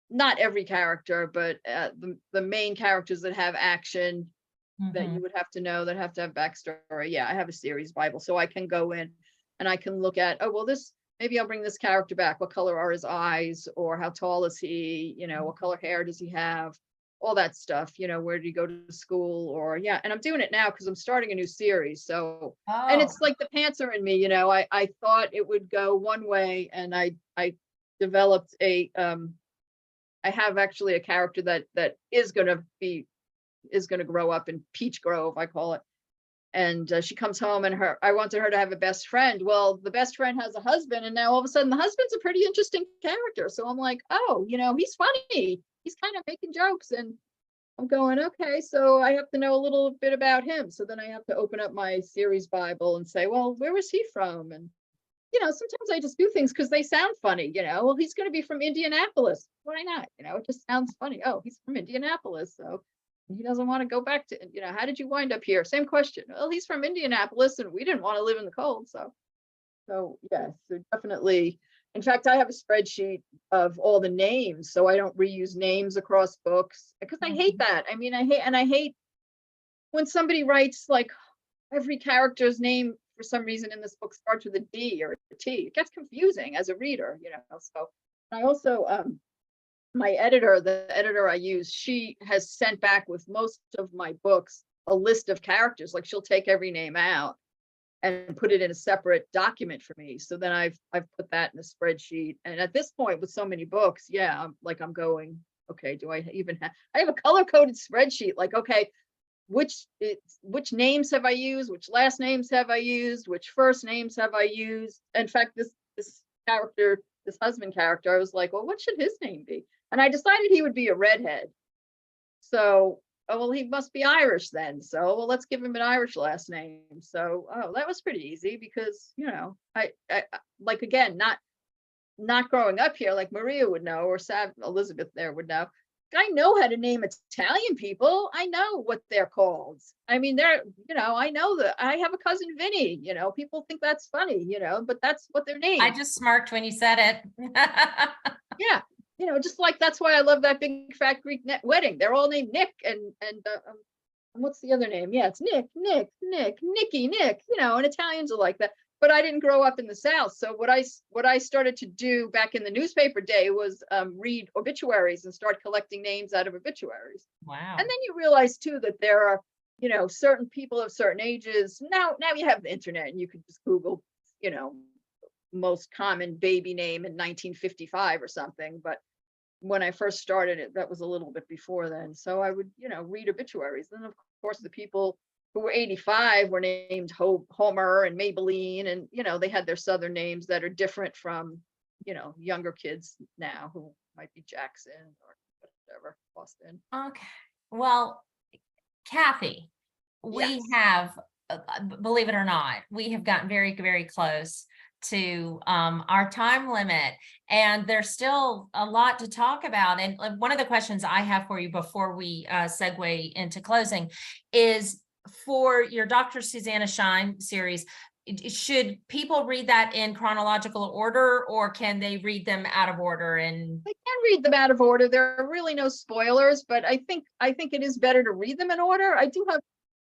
not every character, but the main characters that have action that you would have to know, that have to have backstory. Yeah, I have a series Bible, so I can go in and I can look at, oh, well, maybe I'll bring this character back. What color are his eyes? Or how tall is he? What color hair does he have? All that stuff. Where did he go to school? Or and I'm doing it now because I'm starting a new series. So, and it's like the pantser in me, I thought it would go one way, and I developed I have actually a character that is going to grow up in Peach Grove, I call it. And she comes home and I wanted her to have a best friend. Well, the best friend has a husband, and now all of a sudden the husband's a pretty interesting character. So I'm like, oh, he's funny. He's kind of making jokes, and I'm going, okay, so I have to know a little bit about him. So then I have to open up my series Bible and say, well, where was he from? And sometimes I just do things because they sound funny. Well, he's going to be from Indianapolis. Why not? It just sounds funny. Oh, he's from Indianapolis, so he doesn't want to go back to, how did you wind up here? Same question. Well, he's from Indianapolis, and we didn't want to live in the cold. So yes, so definitely. In fact, I have a spreadsheet of all the names, so I don't reuse names across books, because I hate that. I mean, I hate when somebody writes like every character's name for some reason in this book starts with a D or a T. It gets confusing as a reader, So I also, my editor, the editor I use, she has sent back with most of my books a list of characters. Like, she'll take every name out and put it in a separate document for me. So then I've put that in a spreadsheet. And at this point, with so many books, yeah, I'm going, okay, do I even have, I have a color coded spreadsheet. Like, okay, which names have I used? Which last names have I used? Which first names have I used? In fact, this character, this husband character, I was like, well, what should his name be? And I decided he would be a redhead. So, oh, well, he must be Irish then. So, well, let's give him an Irish last name. So, oh, that was pretty easy because, I like, again, not growing up here, like Maria would know, or Elizabeth there would know. I know how to name Italian people. I know what they're called. I mean, I know that I have a cousin Vinny, people think that's funny, but that's what their name. I just smirked when you said it. Yeah. Just like, that's why I love that big fat Greek wedding. They're all named Nick and what's the other name? Yeah, it's Nick, Nicky, Nick, and Italians are like that. But I didn't grow up in the South. So what I started to do back in the newspaper day was read obituaries and start collecting names out of obituaries. Wow. And then you realize too that there are, certain people of certain ages. Now you have the internet and you can just Google, most common baby name in 1955 or something. But when I first started it, that was a little bit before then. So I would, read obituaries. And of course, the people who were 85 were named Homer and Maybelline, and they had their Southern names that are different from younger kids now who might be Jackson or whatever, Boston. Okay, well, Cathy, we Yes. have, believe it or not, we have gotten very, very close to our time limit, and there's still a lot to talk about. And one of the questions I have for you before we segue into closing is, for your Dr. Susanna Shine series, should people read that in chronological order, or can they read them out of order? And I can read them out of order. There are really no spoilers, but I think it is better to read them in order. I do have,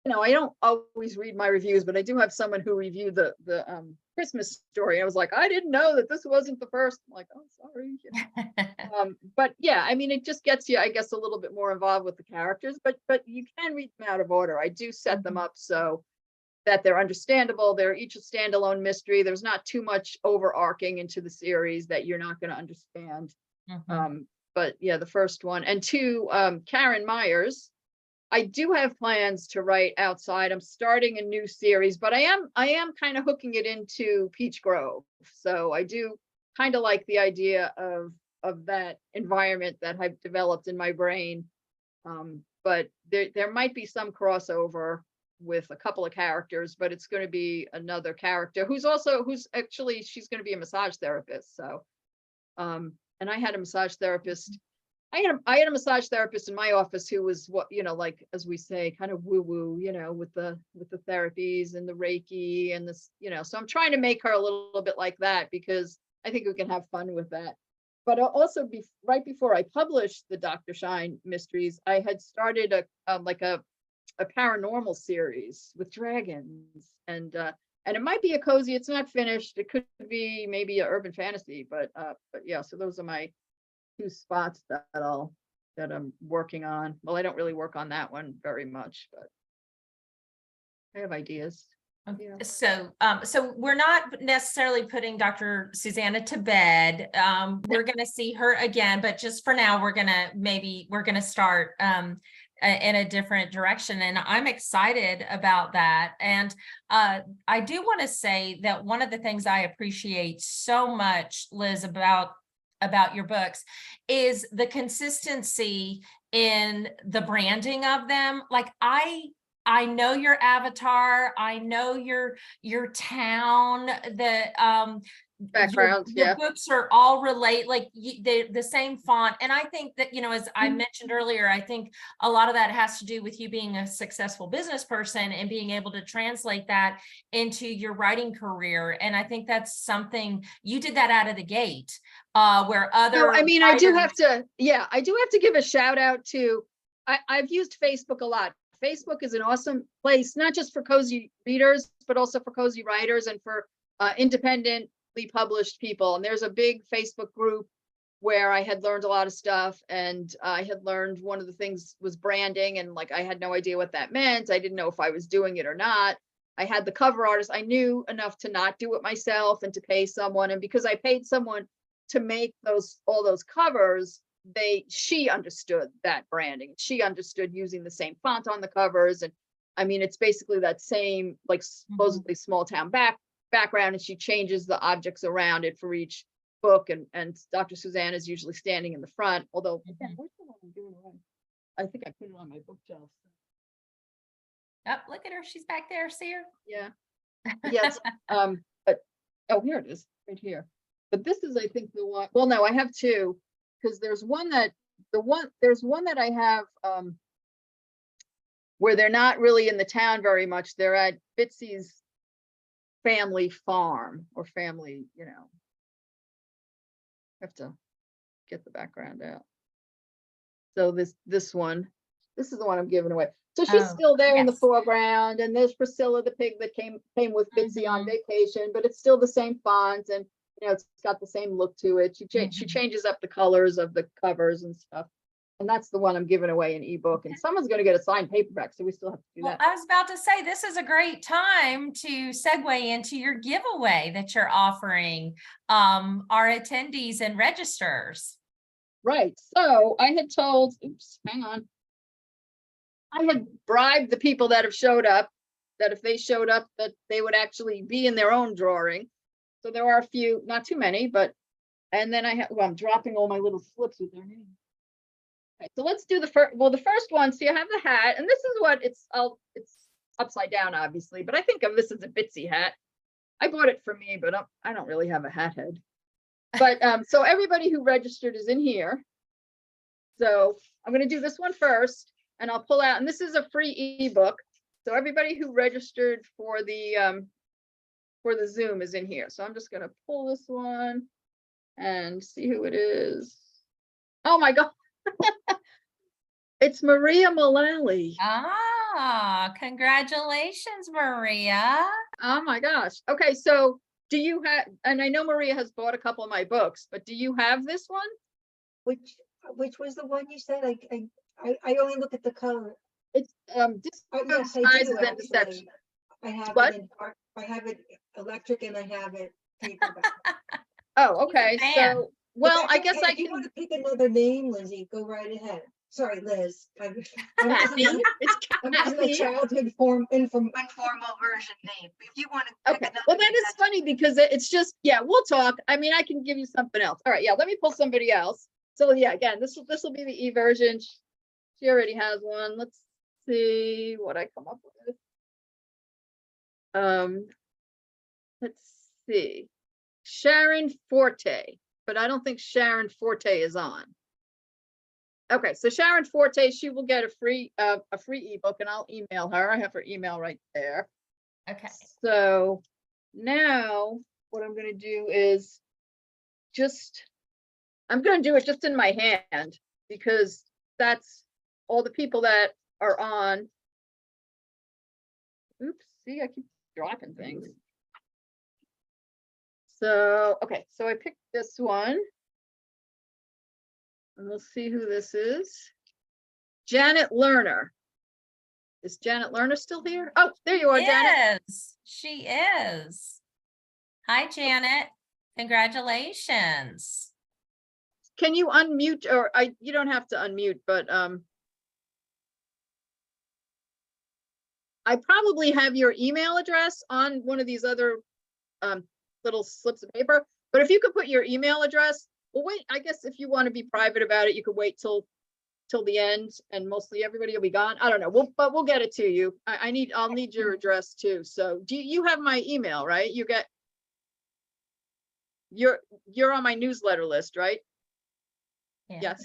I don't always read my reviews, but I do have someone who reviewed the Christmas Story. I was like, I didn't know that this wasn't the first. I'm like, oh, sorry. But yeah, I mean, it just gets you, I guess, a little bit more involved with the characters, but you can read them out of order. I do set them up so that they're understandable. They're each a standalone mystery. There's not too much overarching into the series that you're not going to understand. But yeah, the first one. And two, Karen Myers, I do have plans to write outside. I'm starting a new series, but I am kind of hooking it into Peach Grove. So I do kind of like the idea of that environment that I've developed in my brain. But there might be some crossover with a couple of characters, but it's going to be another character who's actually, she's going to be a massage therapist. So, and I had a massage therapist. I had a massage therapist in my office who was what, like, as we say, kind of woo woo, with the therapies and the Reiki and this, so I'm trying to make her a little bit like that, because I think we can have fun with that. But also right before I published the Dr. Shine mysteries, I had started a paranormal series with dragons, and it might be a cozy. It's not finished. It could be maybe an urban fantasy, but yeah. So those are my two spots that I'm working on. Well, I don't really work on that one very much, but I have ideas. Yeah. So we're not necessarily putting Dr. Susanna to bed. We're going to see her again, but just for now, we're going to start in a different direction. And I'm excited about that. And I do want to say that one of the things I appreciate so much, Liz, about your books is the consistency in the branding of them. Like I know your avatar, I know your town, Background, your yeah. books are all like the same font. And I think that, as I mentioned earlier, I think a lot of that has to do with you being a successful business person and being able to translate that into your writing career. And I think that's something you did that out of the gate, where other So, I mean, I do have writers- to, I do have to give a shout out to, I've used Facebook a lot. Facebook is an awesome place, not just for cozy readers, but also for cozy writers and for independently published people. And there's a big Facebook group where I had learned a lot of stuff, and I had learned one of the things was branding, and like I had no idea what that meant. I didn't know if I was doing it or not. I had the cover artist. I knew enough to not do it myself and to pay someone. And because I paid someone to make all those covers, she understood that branding. She understood using the same font on the covers. And I mean, it's basically that same, like supposedly small town background, and she changes the objects around it for each book. And Dr. Suzanne is usually standing in the front, although again, where's the one I'm doing wrong? I think I put it on my bookshelf. Oh, look at her, she's back there, see her? Yeah. Yes. But oh, here it is, right here. But this is, I think, the one. Well, no, I have two, because there's one that I have where they're not really in the town very much. They're at Bitsy's family farm or family, have to get the background out. So this is the one I'm giving away. So she's still there in the foreground, and there's Priscilla the pig that came with Bitsy on vacation, but it's still the same font, and it's got the same look to it. She changes up the colors of the covers and stuff. And that's the one I'm giving away in ebook, and someone's going to get a signed paperback, so we still have to do Well, that. I was about to say, this is a great time to segue into your giveaway that you're offering our attendees and registers. Right. So I had told, hang on. I had bribed the people that have showed up, that if they showed up, that they would actually be in their own drawing. So there are a few, not too many, but, and then I'm dropping all my little slips with their names. Okay, so let's do the first one. So you have the hat, and this is what it's upside down, obviously, but I think of this as a Bitsy hat. I bought it for me, but I don't really have a hat head. But so everybody who registered is in here. So I'm going to do this one first, and I'll pull out, and this is a free ebook. So everybody who registered for the Zoom is in here. So I'm just going to pull this one and see who it is. Oh my God. It's Maria Mullally. Ah, congratulations, Maria. Oh my gosh. Okay, so do you have, and I know Maria has bought a couple of my books, but do you have this one? Which was the one you said? I only look at the cover. It's Yes, I Disguises do, and Deception. I have What? I have it electric, and I have it paperback. Oh, okay. Fan. So, well, I guess I If you can. want to pick another name, Lindsay, go right ahead. Sorry, Liz. I'm Kathy. using It's I'm using a Kathy. childhood informal version name. If you want to pick Okay. another Well, that name, is funny because it's just, we'll talk. I mean, I can give you something else. All right. Yeah. Let me pull somebody else. So yeah, again, this will be the e-version. She already has one. Let's see what I come up with. Let's see. Sharon Forte, but I don't think Sharon Forte is on. Okay, so Sharon Forte, she will get a free ebook, and I'll email her. I have her email right there. Okay. So now what I'm going to do is I'm going to do it just in my hand, because that's all the people that are on. Oops, see, I keep dropping things. So, okay, so I picked this one. And we'll see who this is. Janet Lerner. Is Janet Lerner still here? Oh, there you are, Janet. Yes, she is. Hi, Janet. Congratulations. Can you unmute, or you don't have to unmute, but I probably have your email address on one of these other little slips of paper, but if you could put your email address, well, wait, I guess if you want to be private about it, you could wait till the end and mostly everybody will be gone. I don't know. But we'll get it to you. I'll need your address too. So you have my email, right? You're on my newsletter list, right? Yeah. Yes.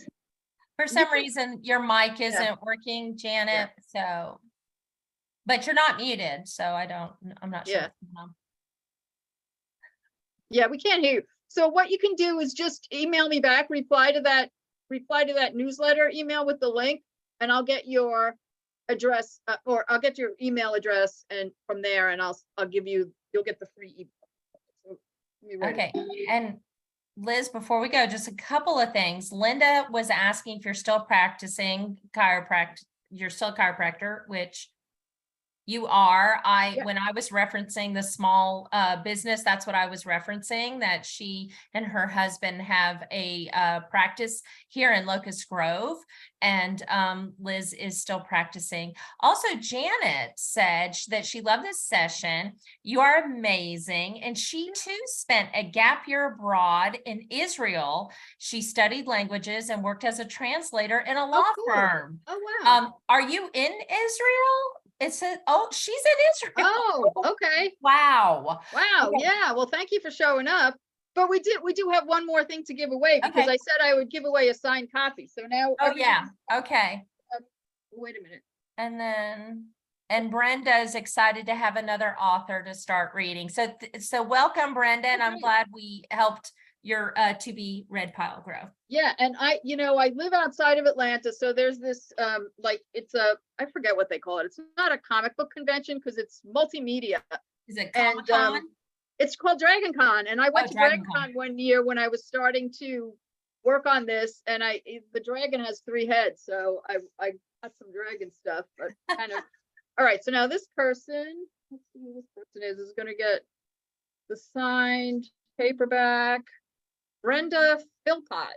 For some reason, your mic isn't working, Janet, so. But you're not muted, so I'm not sure. Yeah, we can't hear you. So what you can do is just email me back, reply to that newsletter email with the link, and I'll get your address or I'll get your email address, and from there, and I'll give you, you'll get the free ebook. So, let me write it. Okay, and Liz, before we go, just a couple of things. Linda was asking if you're still practicing chiropractic, you're still a chiropractor, which you are. When I was referencing the small business, that's what I was referencing, that she and her husband have a practice here in Locust Grove, and Liz is still practicing. Also, Janet said that she loved this session. You are amazing. And she too spent a gap year abroad in Israel. She studied languages and worked as a translator in a law firm. Oh, wow. Are you in Israel? It says, oh, she's in Israel. Oh, okay. Wow. Wow. Okay. Yeah. Well, thank you for showing up. But we do have one more thing to give away, because Okay. I said I would give away a signed copy. So now. Oh, yeah. Okay. Wait a minute. And Brenda is excited to have another author to start reading. So welcome, Brenda. And I'm Great. glad we helped your to be read pile grow. Yeah, and I live outside of Atlanta, so there's this I forget what they call it. It's not a comic book convention because it's multimedia. Is it And Comic-Con? it's called Dragon Con, and I went to Dragon Dragon Con. Con one year when I was starting to work on this, and the dragon has 3 heads, so I got some dragon stuff, but kind of. All right, so now this person, let's see who this person is going to get the signed paperback. Brenda Philpott.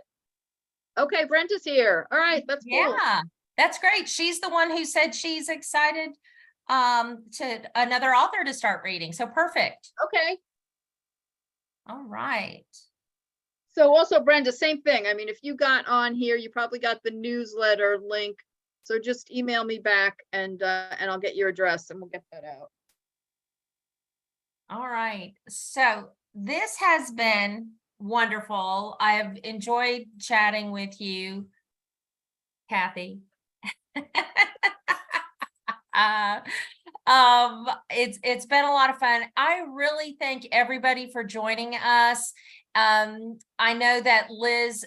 Okay, Brenda's here. All right, that's cool. Yeah, that's great. She's the one who said she's excited to another author to start reading. So perfect. Okay. All right. So also, Brenda, same thing. I mean, if you got on here, you probably got the newsletter link. So just email me back and I'll get your address and we'll get that out. All right. So this has been wonderful. I have enjoyed chatting with you, Cathy. It's been a lot of fun. I really thank everybody for joining us. I know that Liz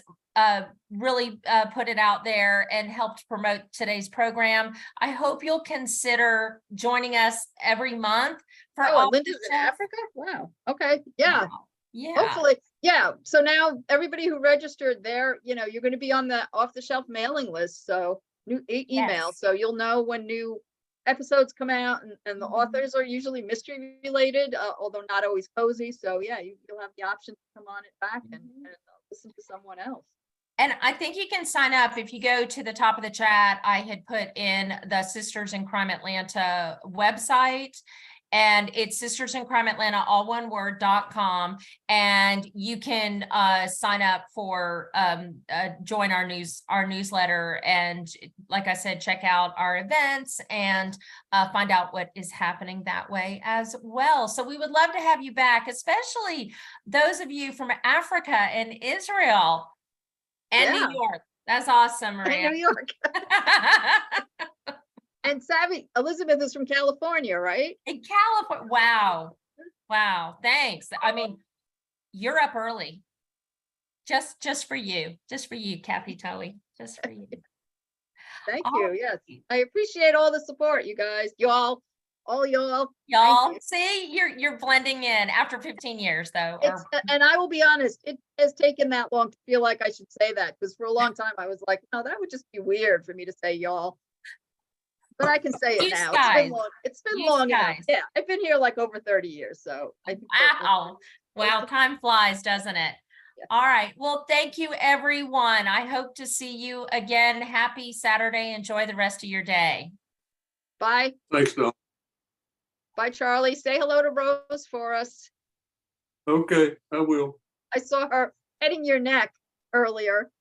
really put it out there and helped promote today's program. I hope you'll consider joining us every month for all Linda's in Africa? Wow. Okay. Yeah. Wow. Yeah. Hopefully. Yeah. So now everybody who registered there, you're going to be on the off the shelf mailing list. So new email. Yes. So you'll know when new episodes come out, and the authors are usually mystery related, although not always cozy. So yeah, you'll have the option to come on it back and listen to someone else. And I think you can sign up if you go to the top of the chat. I had put in the Sisters in Crime Atlanta website, and it's sistersincrimeatlanta, all one word.com. And you can sign up for join our newsletter. And like I said, check out our events and find out what is happening that way as well. So we would love to have you back, especially those of you from Africa and Israel and New York. That's awesome, Maria. And New York. And Savvy Elizabeth is from California, right? In California. Wow. Wow. Thanks. I mean, you're up early. Just for you. Just for you, Cathy Tully. Just for you. Thank you. Yes. I appreciate all the support, you guys. Y'all. All y'all. Y'all. See, you're blending in after 15 years though. And I will be honest, it has taken that long to feel like I should say that, because for a long time I was like, no, that would just be weird for me to say y'all. But I can say it now. It's been long enough. Yeah, I've been here like over 30 years. So I think wow, time flies, doesn't it? Yeah. All right. Well, thank you, everyone. I hope to see you again. Happy Saturday. Enjoy the rest of your day. Bye. Thanks, Dawn. Bye, Charlie. Say hello to Rose for us. Okay, I will. I saw her petting your neck earlier.